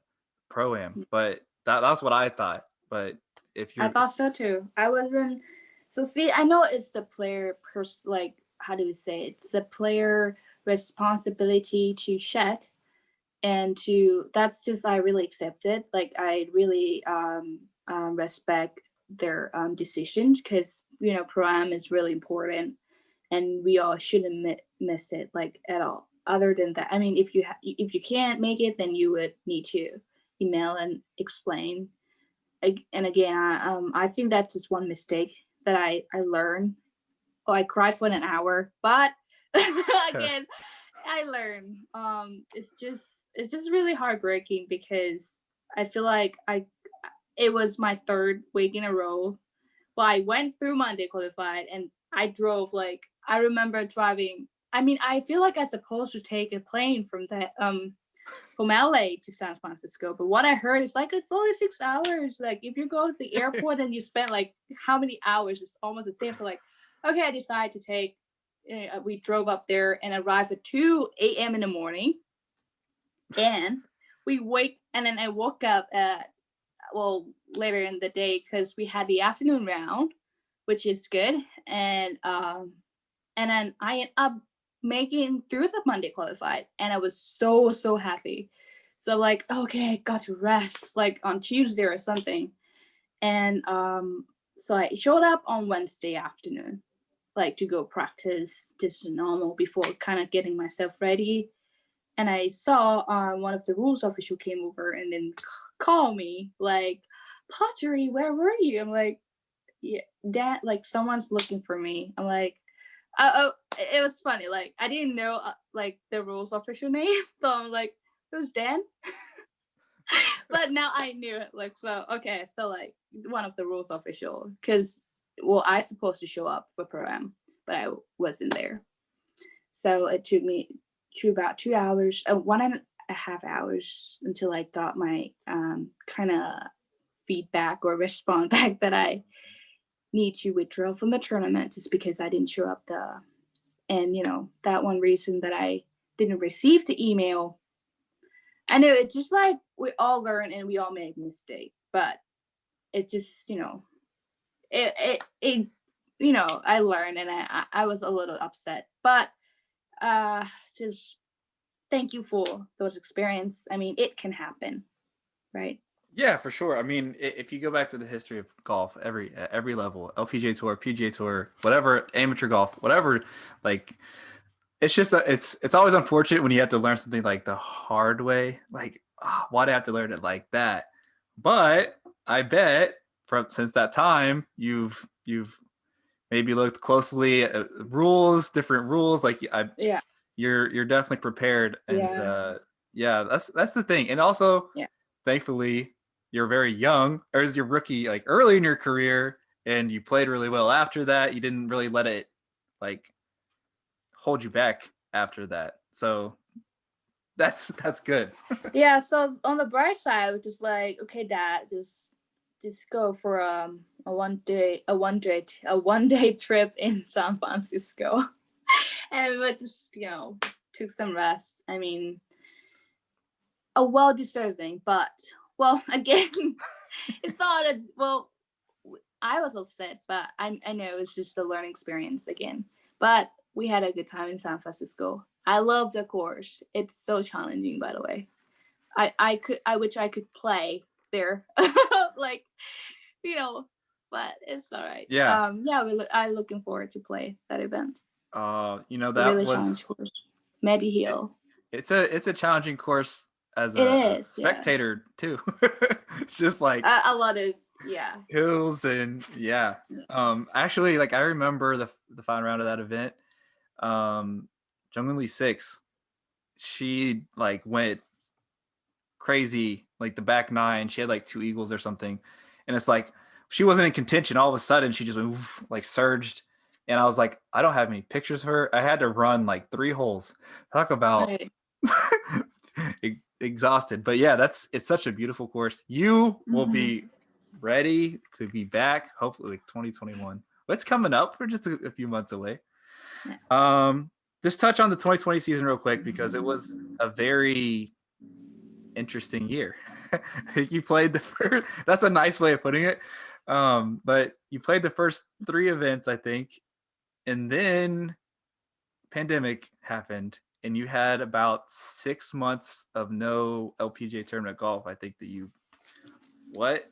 pro-am? But that's what I thought. But if I you're thought so too. I wasn't. So see, I know it's the player like how do we say it? It's the player responsibility to check and to that's just I really accept it. Like I really respect their decision because pro-am is really important and we all shouldn't miss it like at all. Other than that, I mean, if you can't make it, then you would need to email and explain. And again, I think that's just one mistake that I learned. Oh, I cried for an hour, but again, I learned. It's just really heartbreaking because I feel like it was my third week in a row. Well, I went through Monday qualified and I drove like I remember driving. I mean, I feel like I'm supposed to take a plane from LA to San Francisco, but what I heard is like it's only 6 hours. Like if you go to the airport and you spend like how many hours, it's almost the same. So like, okay, I decided to take. We drove up there and arrived at 2 a.m. in the morning, and then I woke up at later in the day because we had the afternoon round, which is good, and then I ended up making through the Monday qualified, and I was so happy. So like, okay, I got to rest like on Tuesday or something, and so I showed up on Wednesday afternoon, like to go practice just normal before kind of getting myself ready. And I saw one of the rules official came over and then call me like, Pajaree, where were you? I'm like, yeah, Dad, like someone's looking for me. I'm like, oh, it was funny. Like I didn't know like the rules official name, so I'm like, who's Dan? But now I knew it. Like so, okay, so like one of the rules official, because I supposed to show up for pro-am, but I wasn't there. So it took me to about 2 hours, 1.5 hours until I got my kind of feedback or response back that I need to withdraw from the tournament just because I didn't show up and that one reason that I didn't receive the email. I know it's just like we all learn and we all make mistakes, but it just it I learned and I was a little upset, but just thank you for those experience. I mean, it can happen, right? Yeah, for sure. I mean, if you go back to the history of golf, every level, LPGA Tour, PGA Tour, whatever, amateur golf, whatever, like it's just it's always unfortunate when you have to learn something like the hard way. Like, why do I have to learn it like that? But I bet since that time you've maybe looked closely at different rules. Like Yeah. you're definitely prepared, and Yeah. that's the thing. And also, Yeah. thankfully, you're very young, or is your rookie like early in your career, and you played really well after that. You didn't really let it like hold you back after that. So that's good. Yeah, so on the bright side, I was just like, okay, Dad, just go for a one day trip in San Francisco, and we just took some rest. I mean, a well deserving, but again, it's not a I was upset, but I know it's just a learning experience again. But we had a good time in San Francisco. I love the course. It's so challenging, by the way. I wish I could play there, like but it's all right. Yeah. I'm looking forward to play that event. That really was challenging course. Medi Hill. It's a challenging course as It a is, spectator too. It's just like a lot of hills and actually, like I remember the final round of that event. Jungwon Lee 6, she like went crazy, like the back nine. She had like 2 eagles or something, and it's like she wasn't in contention. All of a sudden, she just went like surged, and I was like, I don't have any pictures of her. I had to run like 3 holes. Talk about exhausted. But yeah, it's such a beautiful course. You will be ready to be back, hopefully like 2021. It's coming up. We're just a few months away. Yeah. Just touch on the 2020 season real quick because it was a very interesting year. You played the first. That's a nice way of putting it. But you played the first 3 events, I think, and then pandemic happened, and you had about 6 months of no LPGA tournament golf. I think that you. What?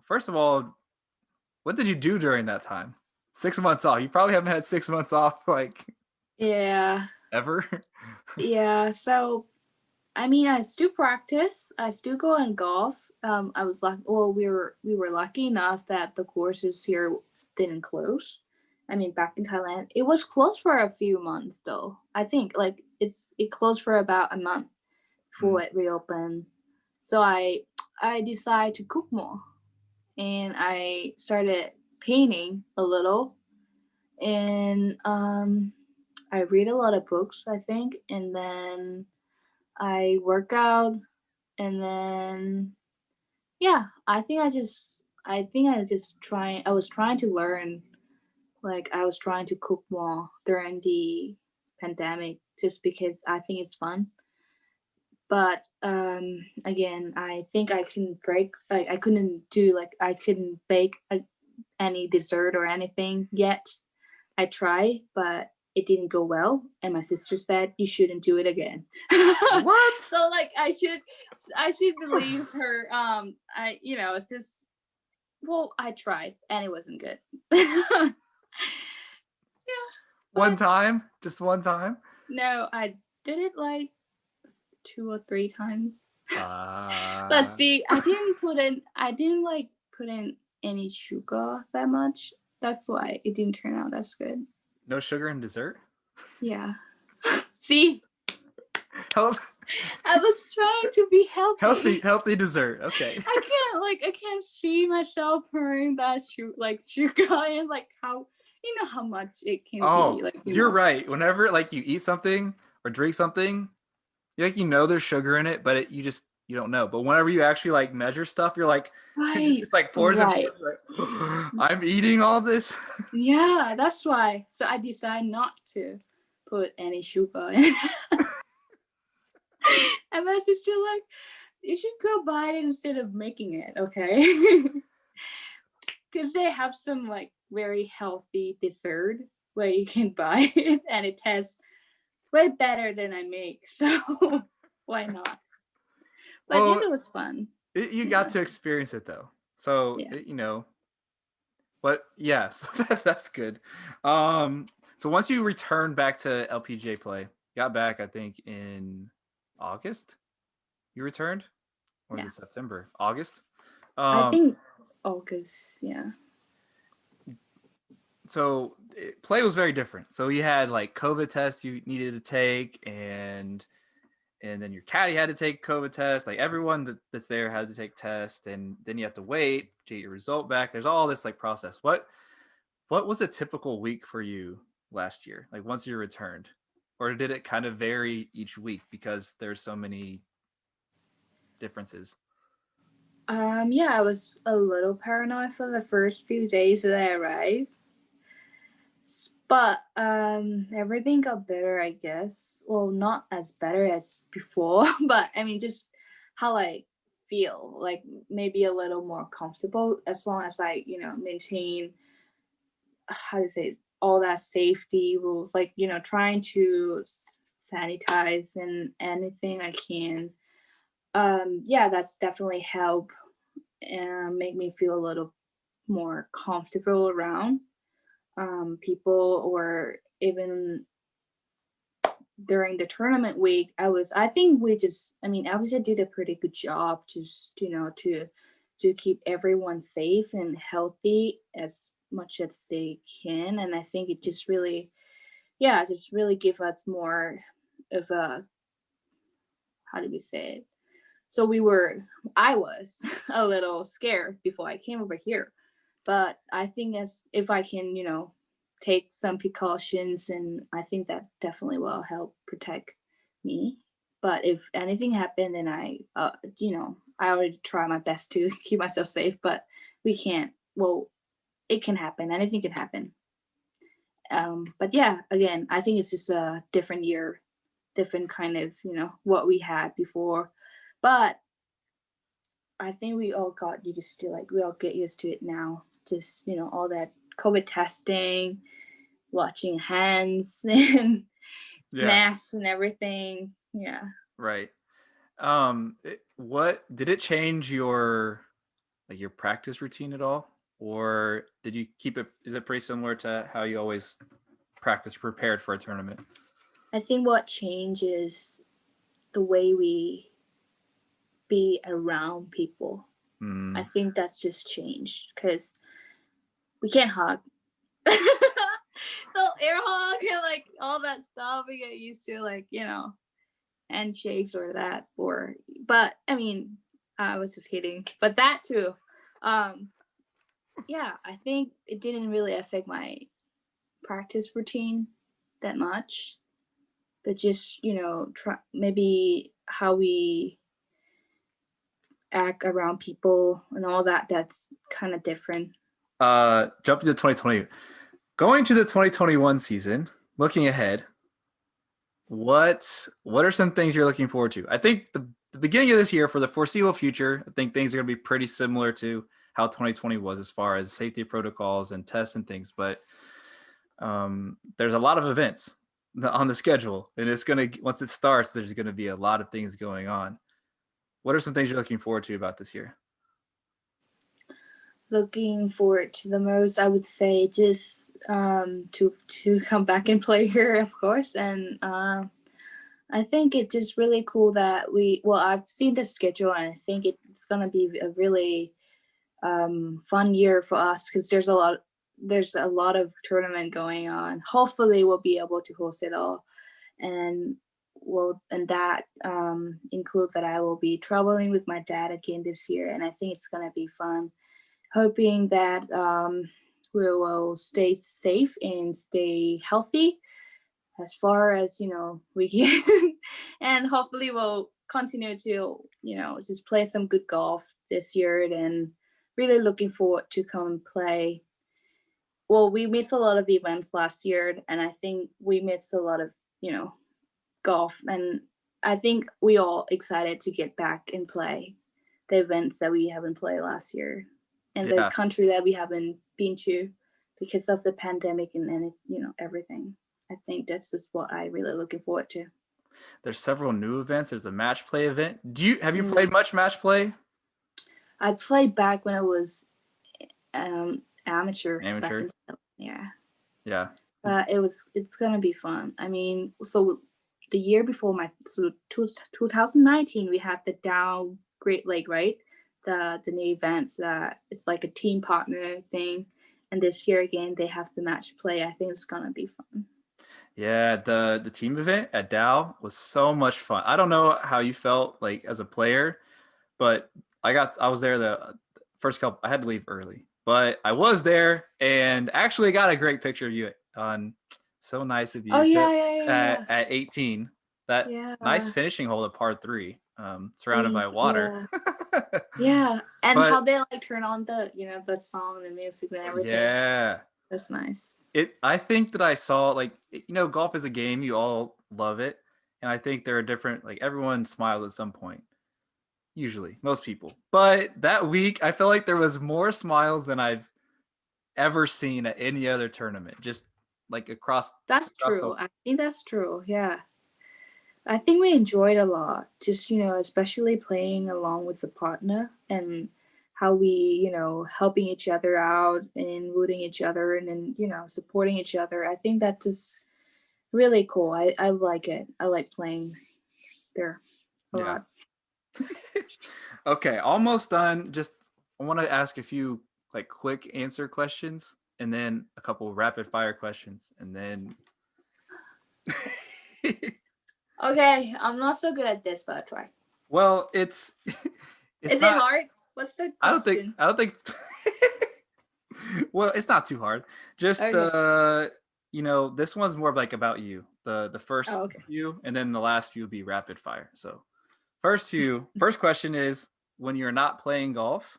First of all, what did you do during that time? 6 months off. You probably haven't had 6 months off like Yeah. ever. Yeah. So I mean, I still practice. I still go on golf. I was lucky. Well, we were lucky enough that the courses here didn't close. I mean, back in Thailand, it was closed for a few months though. I think like it closed for about a month before it reopened. So I decided to cook more, and I started painting a little, and I read a lot of books, I think, and then I work out, and then yeah, I was trying to learn, like I was trying to cook more during the pandemic just because I think it's fun. But again, I think I can break, like I couldn't bake any dessert or anything yet. I tried, but it didn't go well, and my sister said you shouldn't do it again. What? So like I should believe her. It's just, well, I tried and it wasn't good. Yeah, One but time, just one time. no, I did it like 2 or 3 times. But Uh, see, I didn't like put in any sugar that much. That's why it didn't turn out as good. no sugar in dessert. Yeah. See, Health, I was trying to be healthy. healthy dessert. Okay. I can't see myself pouring that sugar and like how much it can be, Oh, like you're right. Whenever like you eat something or drink something, like there's sugar in it, but you don't know. But whenever you actually like measure stuff, you're like, it right, just like pours and right. pours. Like, I'm eating all this. Yeah, that's why. So I decided not to put any sugar in. And my sister like, you should go buy it instead of making it, okay? Because they have some like very healthy dessert where you can buy it and it tastes way better than I make. So why not? But yeah, Well, it was fun. you got Yeah. to experience it though. So Yeah. but yeah, so that's good. So once you returned back to LPGA play, got back I think in August. You returned, or was Yeah. it September? August. I Um, think August, yeah. so play was very different. So you had like COVID tests you needed to take, and then your caddy had to take COVID test. Like everyone that's there had to take tests, and then you have to wait to get your result back. There's all this like process. What was a typical week for you last year? Like once you returned, or did it kind of vary each week because there's so many differences? Yeah, I was a little paranoid for the first few days that I arrived. But everything got better, I guess. Well, not as better as before, but I mean just how I feel, like maybe a little more comfortable as long as I, maintain, how to say, all that safety rules, like, trying to sanitize and anything I can. Yeah, that's definitely help and make me feel a little more comfortable around people, or even during the tournament week. I think obviously did a pretty good job, just to keep everyone safe and healthy as much as they can. And I think it just really, yeah, just really give us more of a, how do we say it, so I was a little scared before I came over here, but I think as if I can, take some precautions, and I think that definitely will help protect me. But if anything happened, then I already try my best to keep myself safe, but we can't. Well, it can happen. Anything can happen. But yeah, again, I think it's just a different year, different kind of, what we had before. But I think we all got used to, we all get used to it now. Just, all that COVID testing, watching hands and Yeah. masks and everything. Yeah. Right. What did it change your practice routine at all, or did you keep it? Is it pretty similar to how you always practice prepared for a tournament? I think what changes the way we be around people. I think that's just changed because we can't hug. So air hug and all that stuff we get used to, handshakes or that, but I mean, I was just kidding. But that too. Yeah, I think it didn't really affect my practice routine that much, but just maybe how we act around people and all that. That's kind of different. Jumping to 2020, going to the 2021 season, looking ahead, what are some things you're looking forward to? I think the beginning of this year, for the foreseeable future, I think things are going to be pretty similar to how 2020 was as far as safety protocols and tests and things. But there's a lot of events on the schedule, and it's going to, once it starts, there's going to be a lot of things going on. What are some things you're looking forward to about this year? Looking forward to the most, I would say, just to come back and play here, of course. And I think it's just really cool that I've seen the schedule, and I think it's gonna be a really fun year for us because there's a lot of tournament going on. Hopefully we'll be able to host it all, and that includes that I will be traveling with my dad again this year, and I think it's gonna be fun. Hoping that we will stay safe and stay healthy as far as we can, and hopefully we'll continue to just play some good golf this year. And really looking forward to come and play. Well, we missed a lot of events last year, and I think we missed a lot of golf, and I think we all excited to get back and play the events that we haven't played last year, and the country that we haven't been to because of the pandemic and everything. I think that's just what I really looking forward to. There's several new events. There's a match play event. Have you played much match play? I played back when I was amateur. Yeah. It's gonna be fun. I mean, so the year before 2019, we had the Down Great Lake, right? The new events that it's like a team partner thing, and this year again they have the match play. I think it's gonna be fun. Yeah, the team event at Dow was so much fun. I don't know how you felt as a player, but I was there the first couple. I had to leave early, but I was there and actually got a great picture of you on. So nice of you. Oh yeah. At 18, that nice finishing hole at par 3, surrounded by water. Yeah, and how they turn on the the song, the music, and everything. Yeah, that's nice. I think that I saw golf is a game, you all love it, and I think there are different everyone smiles at some point. Usually, most people. But that week, I felt like there was more smiles than I've ever seen at any other tournament. Just across. That's true. I think that's true. Yeah. I think we enjoyed a lot. Just, especially playing along with the partner and how we, helping each other out and rooting each other and then, supporting each other. I think that's just really cool. I like it. I like playing there a lot. Okay, almost done. Just I want to ask a few quick answer questions and then a couple rapid fire questions and then Okay, I'm not so good at this, but I'll try. Well, it's Is it hard? What's the question? I don't think well, it's not too hard. Just okay. This one's more about you. The first few and then the last few will be rapid fire. So first question is, when you're not playing golf,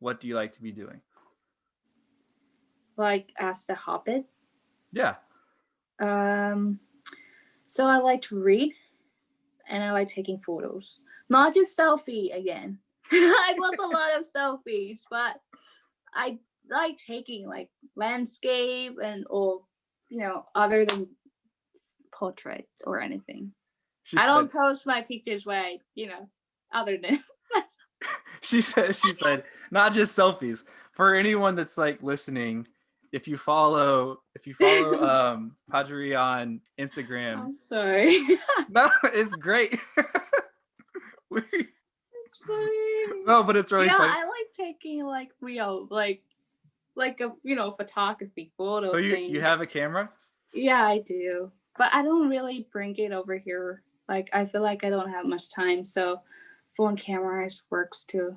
what do you like to be doing? As the Hobbit? Yeah. So I like to read and I like taking photos. Not just selfie again. I post a lot of selfies, but I like taking like landscape and or other than portrait or anything. She I said don't post my pictures where other than she said not just selfies. For anyone that's like listening, if you follow Pajaree on Instagram, I'm sorry. no, it's great. It's funny. No, but it's really Yeah, funny. I like taking like real like a photography photo So thing. you have a camera? Yeah, I do. But I don't really bring it over here. Like I feel like I don't have much time, so phone cameras works too.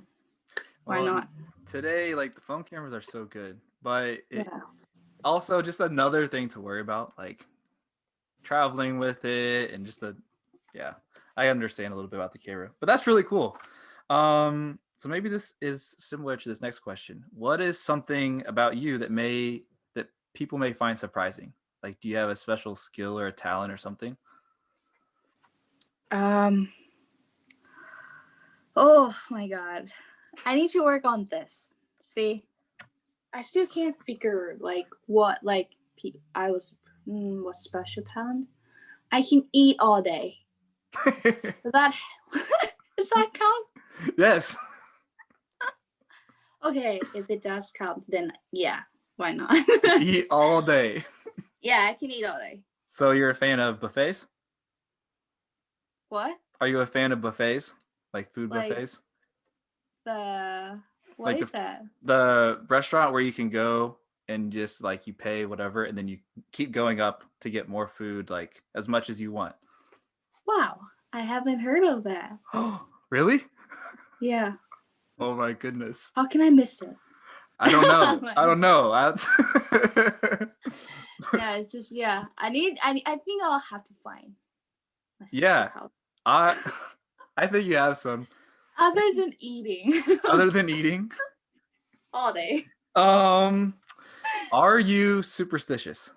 Why not? Today, like the phone cameras are so good, but it Yeah. also just another thing to worry about, like traveling with it and just yeah. I understand a little bit about the camera, but that's really cool. So maybe this is similar to this next question. What is something about you that people may find surprising? Like, do you have a special skill or a talent or something? Oh my god. I need to work on this. See, I still can't figure like what I was what special talent. I can eat all day. Does that does that count? Yes. Okay, if it does count, then yeah, why not? Eat all day. Yeah, I can eat all day. So you're a fan of buffets? What? Are you a fan of buffets? Like food Like buffets? what Like is that? the restaurant where you can go and just like you pay whatever and then you keep going up to get more food, like as much as you want. Wow, I haven't heard of that. Really? Yeah. Oh my goodness. How can I miss it? I don't know. I don't know. Yeah, it's just yeah. I think I'll have to find a special Yeah. house. I think you have some. Other than eating Other than eating. all day. Are you superstitious?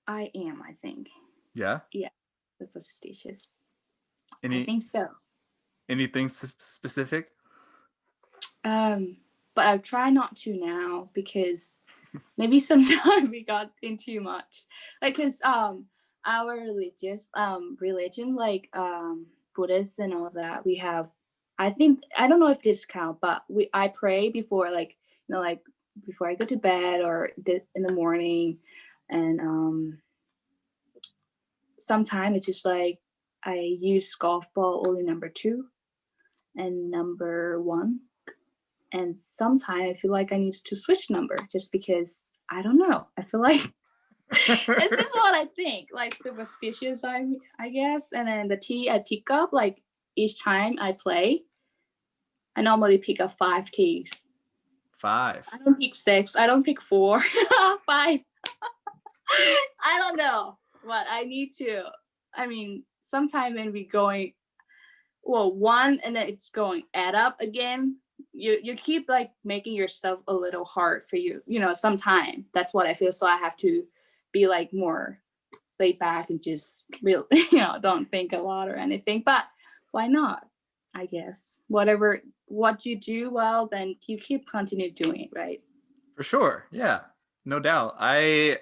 I am, I think. Yeah. Yeah, superstitious. I Any think so. anything specific? But I've tried not to now because maybe sometimes we got in too much. Like, cause our religion, like Buddhists and all that, we have. I think I don't know if this count, but I pray before like before I go to bed or in the morning, and sometimes it's just like I use golf ball only number 2 and number 1, and sometimes I feel like I need to switch number just because I don't know. I feel like this is what I think, like superstitious, I guess. And then the tee I pick up, like each time I play, I normally pick up 5 tees. 5. I don't pick 6. I don't pick 4. 5. I don't know, but I need to. I mean, sometime when we going, well, 1 and then it's going add up again. You keep like making yourself a little hard for you. Sometime that's what I feel. So I have to be like more laid back and just really, don't think a lot or anything. But why not? I guess what you do well, then you keep continue doing it, right? For sure. Yeah. No doubt. I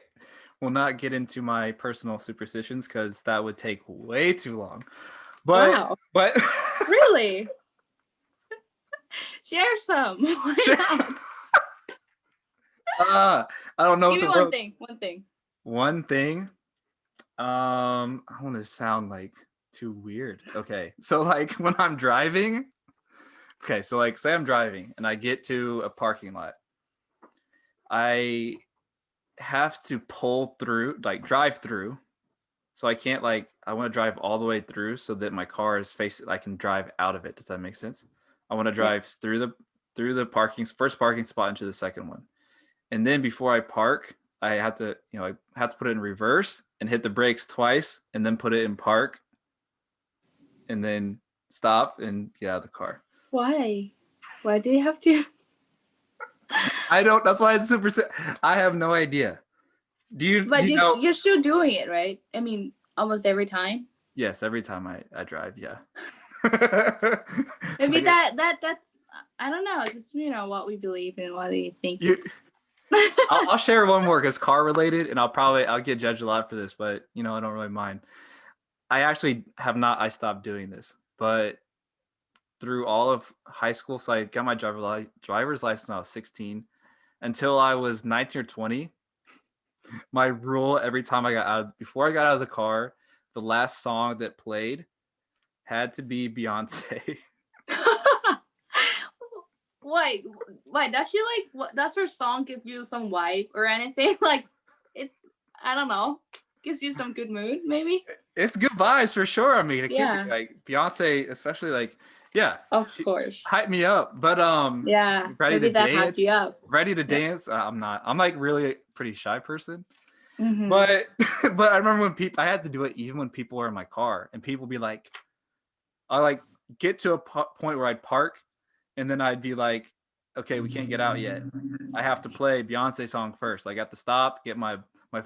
will not get into my personal superstitions because that would take way too long. But Wow. but Really? Share some. Why not? I don't know. Give me one thing. One thing. One thing. I want to sound like too weird. Okay. So like when I'm driving, okay, so like say I'm driving and I get to a parking lot. I have to pull through, like drive through. So I can't I want to drive all the way through so that my car is facing, I can drive out of it. Does that make sense? I want to drive through the first parking spot into the second one. And then before I park, I have to, I have to put it in reverse and hit the brakes twice and then put it in park and then stop and get out of the car. Why? Why do you have to? I don't. That's why it's super. I have no idea. Do you? But Do you know? you're still doing it, right? I mean, almost every time. Yes, every time I drive. Yeah. Maybe So that's I don't know. It's what we believe in, what we think. you, I'll share one more because car related, and I'll get judged a lot for this, but I don't really mind. I actually have not. I stopped doing this, but through all of high school, so I got my driver's license when I was 16. Until I was 19 or 20, my rule every time before I got out of the car, the last song that played had to be Beyonce. Wait, does she does her song give you some vibe or anything? Like, it's, I don't know, gives you some good mood, maybe? It's good vibes for sure. I mean, it can't be Yeah. like Beyonce, especially like, yeah, Of she course. hyped me up. But Yeah. ready Maybe to that hyped dance, you up. ready to Yeah. dance. I'm not. I'm like really a pretty shy person. Mm-hmm. But I remember when I had to do it even when people were in my car, and people be like, I like get to a point where I'd park, and then I'd be like, okay, we can't get out yet. I have to play Beyonce song first. I got to stop, get my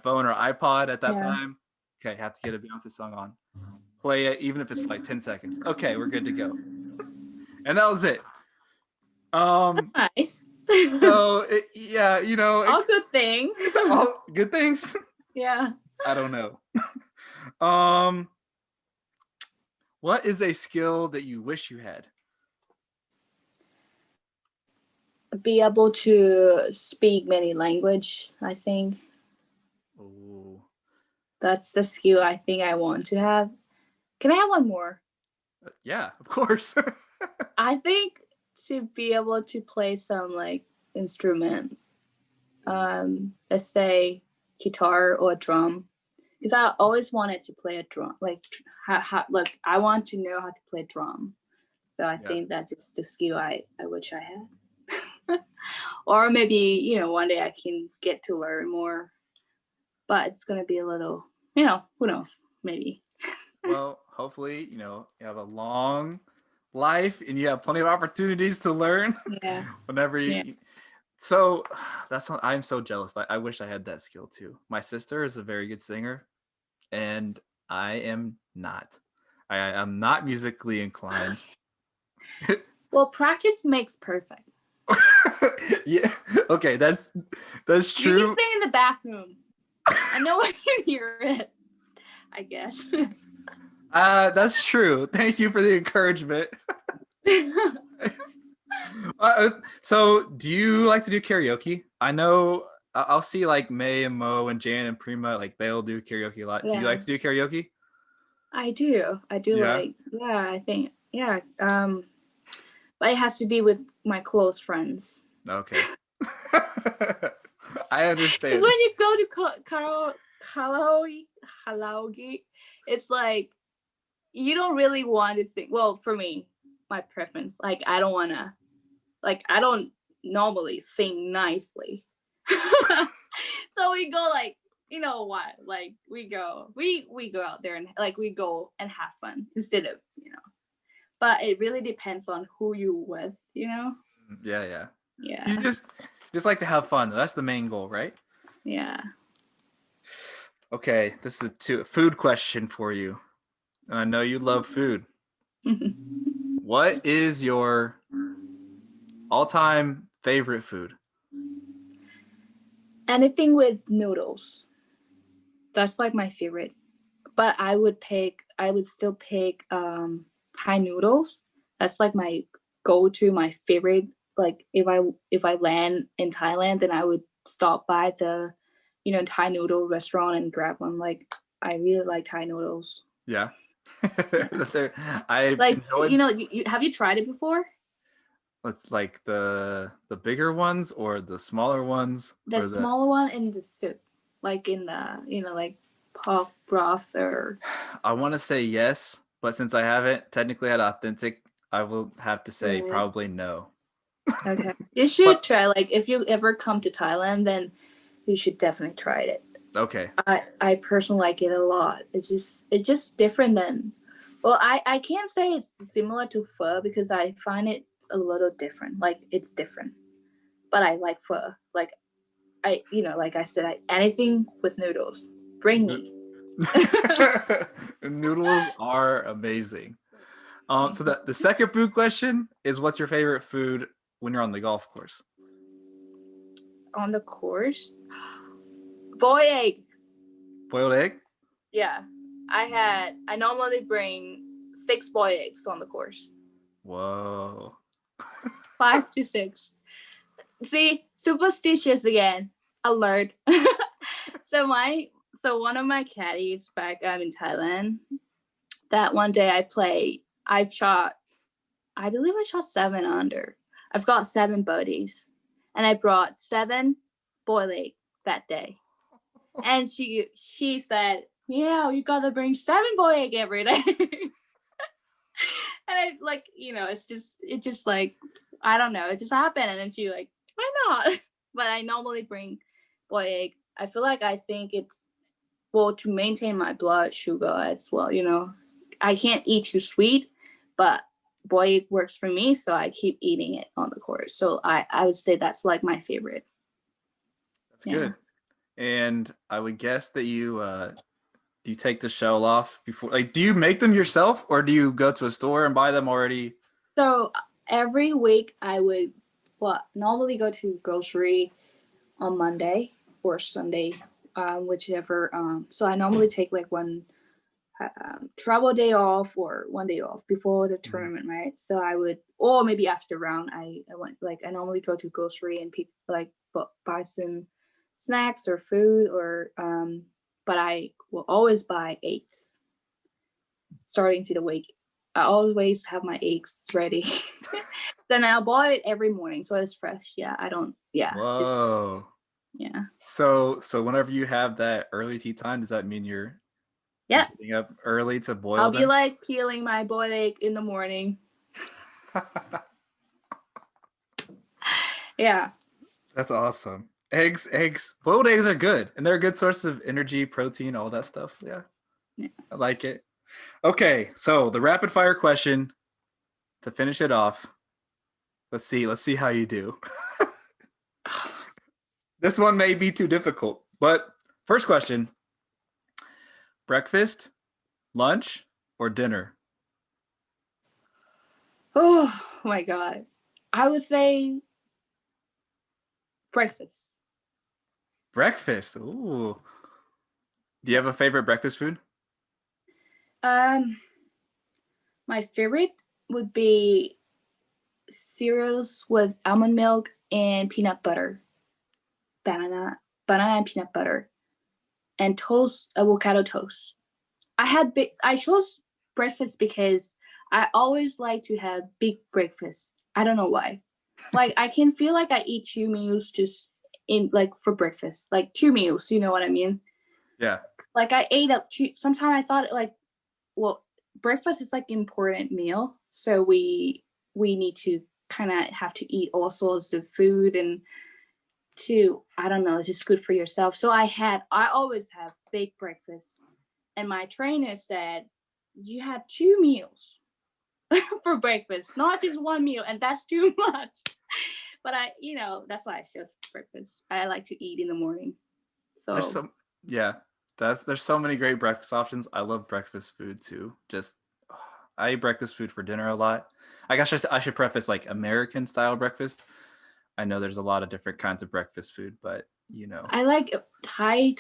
phone or iPod at that time. Okay, have to get a Beyonce song on. Play it, even if it's for like 10 seconds. Okay, we're good to go. And that was it. Nice. So all good things. It's all good things. Yeah. I don't know. What is a skill that you wish you had? Be able to speak many language, I think. Oh. That's the skill I think I want to have. Can I have one more? Yeah, of course. I think to be able to play some like instrument, let's say guitar or drum, because I always wanted to play a drum. Like, like I want to know how to play drum. So I think that's just the skill I wish I had. Or maybe one day I can get to learn more, but it's gonna be a little, who knows, maybe. Well, hopefully, you have a long life and you have plenty of opportunities to learn. Yeah. Whenever you. So I'm so jealous. I wish I had that skill too. My sister is a very good singer, and I am not. I'm not musically inclined. Well, practice makes perfect. Yeah. Okay, that's true. You can sing in the bathroom. I know when you hear it, I guess. That's true. Thank you for the encouragement. So, do you like to do karaoke? I know I'll see like May and Mo and Jan and Prima, like they'll do karaoke a lot. Yeah. Do you like to do karaoke? I do. I think, but it has to be with my close friends. Okay. I understand. Because when you go to karaoke, it's like you don't really want to sing. Well, for me, my preference, like I don't normally sing nicely. So we go like, like we go out there and like we go and have fun instead of, but it really depends on who you with, Yeah. Yeah. You just like to have fun. That's the main goal, right? Yeah. Okay, this is a food question for you. I know you love food. What is your all-time favorite food? Anything with noodles. That's like my favorite. But I would still pick Thai noodles. That's like my go-to, my favorite. Like if I land in Thailand, then I would stop by the Thai noodle restaurant and grab one. Like I really like Thai noodles. Yeah. I like enjoyed... have you tried it before? It's like the bigger ones or the smaller ones? The smaller one in the soup, like in the like pork broth or... I want to say yes, but since I haven't technically had authentic, I will have to say probably no. Okay. You should try, like if you ever come to Thailand, then you should definitely try it. Okay. I personally like it a lot. It's just different than... Well, I can't say it's similar to pho because I find it a little different. Like it's different. but I like pho. Like like I said, anything with noodles, bring me. Noodles are amazing. So the second food question is, what's your favorite food when you're on the golf course? On the course, boiled egg. Boiled egg? Yeah, I normally bring 6 boiled eggs on the course. Whoa. 5 to 6. See, superstitious again. Alert. So one of my caddies back in Thailand, that one day I believe I shot 7 under. I've got 7 birdies, and I brought 7 boiled egg that day. And she said, "Yeah, you gotta bring 7 boiled egg every day." And I it just like, I don't know, it just happened. And then she like, why not? But I normally bring boiled egg. I think it's, well, to maintain my blood sugar as well. I can't eat too sweet, but boiled egg works for me, so I keep eating it on the course. So I would say that's like my favorite. That's good. And I would guess that do you take the shell off before? Like, do you make them yourself, or do you go to a store and buy them already? So every week I would normally go to grocery on Monday or Sunday, whichever. So I normally take like one travel day off or one day off before the tournament, right? So I would, or maybe after round, I normally go to grocery and pick buy some snacks or food, or but I will always buy eggs starting to the week. I always have my eggs ready. Then I'll boil it every morning, so it's fresh. Yeah, I don't. Yeah. Whoa. Yeah. So whenever you have that early tea time, does that mean you're getting up early to boil I'll them? be like peeling my boiled egg in the morning. Yeah. That's awesome. Eggs. Boiled eggs are good, and they're a good source of energy, protein, all that stuff. Yeah. I like it. Okay, so the rapid fire question to finish it off. Let's see how you do. This one may be too difficult, but first question: breakfast, lunch, or dinner? Oh my God. I would say breakfast. Breakfast. Ooh. Do you have a favorite breakfast food? My favorite would be cereals with almond milk and peanut butter, banana and peanut butter, and toast, avocado toast. I chose breakfast because I always like to have big breakfast. I don't know why. Like, I can feel like I eat 2 meals just for breakfast, like 2 meals. You know what I mean? Yeah. Like, I ate up 2. Sometimes I thought breakfast is like important meal, so we need to kind of have to eat all sorts of food, and I don't know, it's just good for yourself. So I always have big breakfast, and my trainer said you had 2 meals for breakfast, not just 1 meal, and that's too much. But that's why I chose breakfast. I like to eat in the morning. So there's so many great breakfast options. I love breakfast food too. I eat breakfast food for dinner a lot. I guess I should preface, like, American style breakfast. I know there's a lot of different kinds of breakfast food, but I like Thai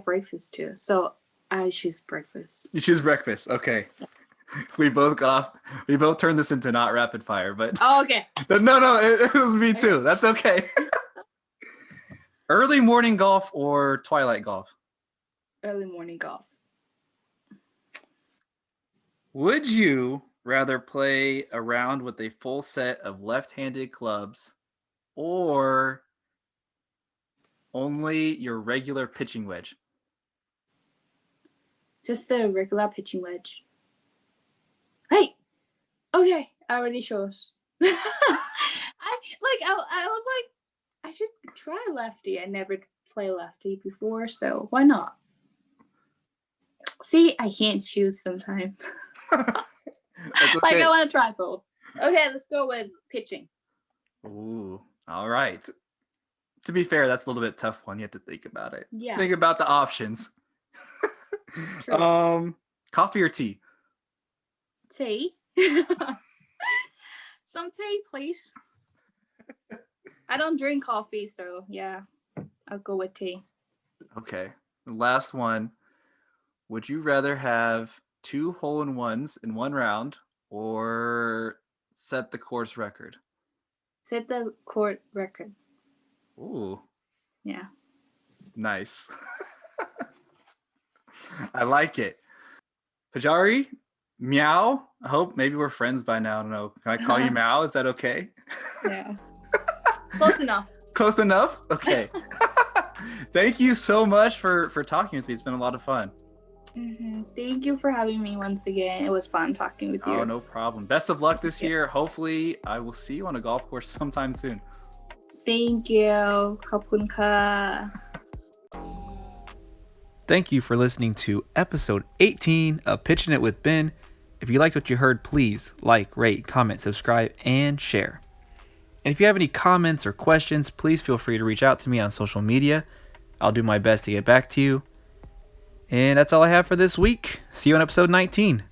breakfast too. So I choose breakfast. You choose breakfast. Okay. We both turned this into not rapid fire, but okay. No, it was me too. That's okay. Early morning golf or twilight golf? Early morning golf. Would you rather play a round with a full set of left-handed clubs, or only your regular pitching wedge? Just a regular pitching wedge. Hey, okay, I already chose. I was like, I should try lefty. I never played lefty before, so why not? See, I can't choose sometimes. Okay. I want to try both. Okay, let's go with pitching. Ooh, All right. To be fair, that's a little bit tough one. You have to think about it. Yeah. Think about the options. True. Coffee or tea? Tea. Some tea, please. I don't drink coffee, so yeah, I'll go with tea. Okay. The last one. Would you rather have 2 hole-in-ones in one round or set the course record? Set the court record. Ooh, Yeah. nice. I like it. Pajaree, meow. I hope maybe we're friends by now. I don't know. Can I call you meow? Is that okay? Yeah. Close enough. Close enough? Okay. Thank you so much for talking with me. It's been a lot of fun. Mm-hmm. Thank you for having me once again. It was fun talking with you. Oh, no problem. Best of luck this year. Hopefully, I will see you on a golf course sometime soon. Thank you. ขอบคุณค่ะ Thank you for listening to episode 18 of Pitchin' It with Ben. If you liked what you heard, please like, rate, comment, subscribe, and share. And if you have any comments or questions, please feel free to reach out to me on social media. I'll do my best to get back to you. And that's all I have for this week. See you on episode 19.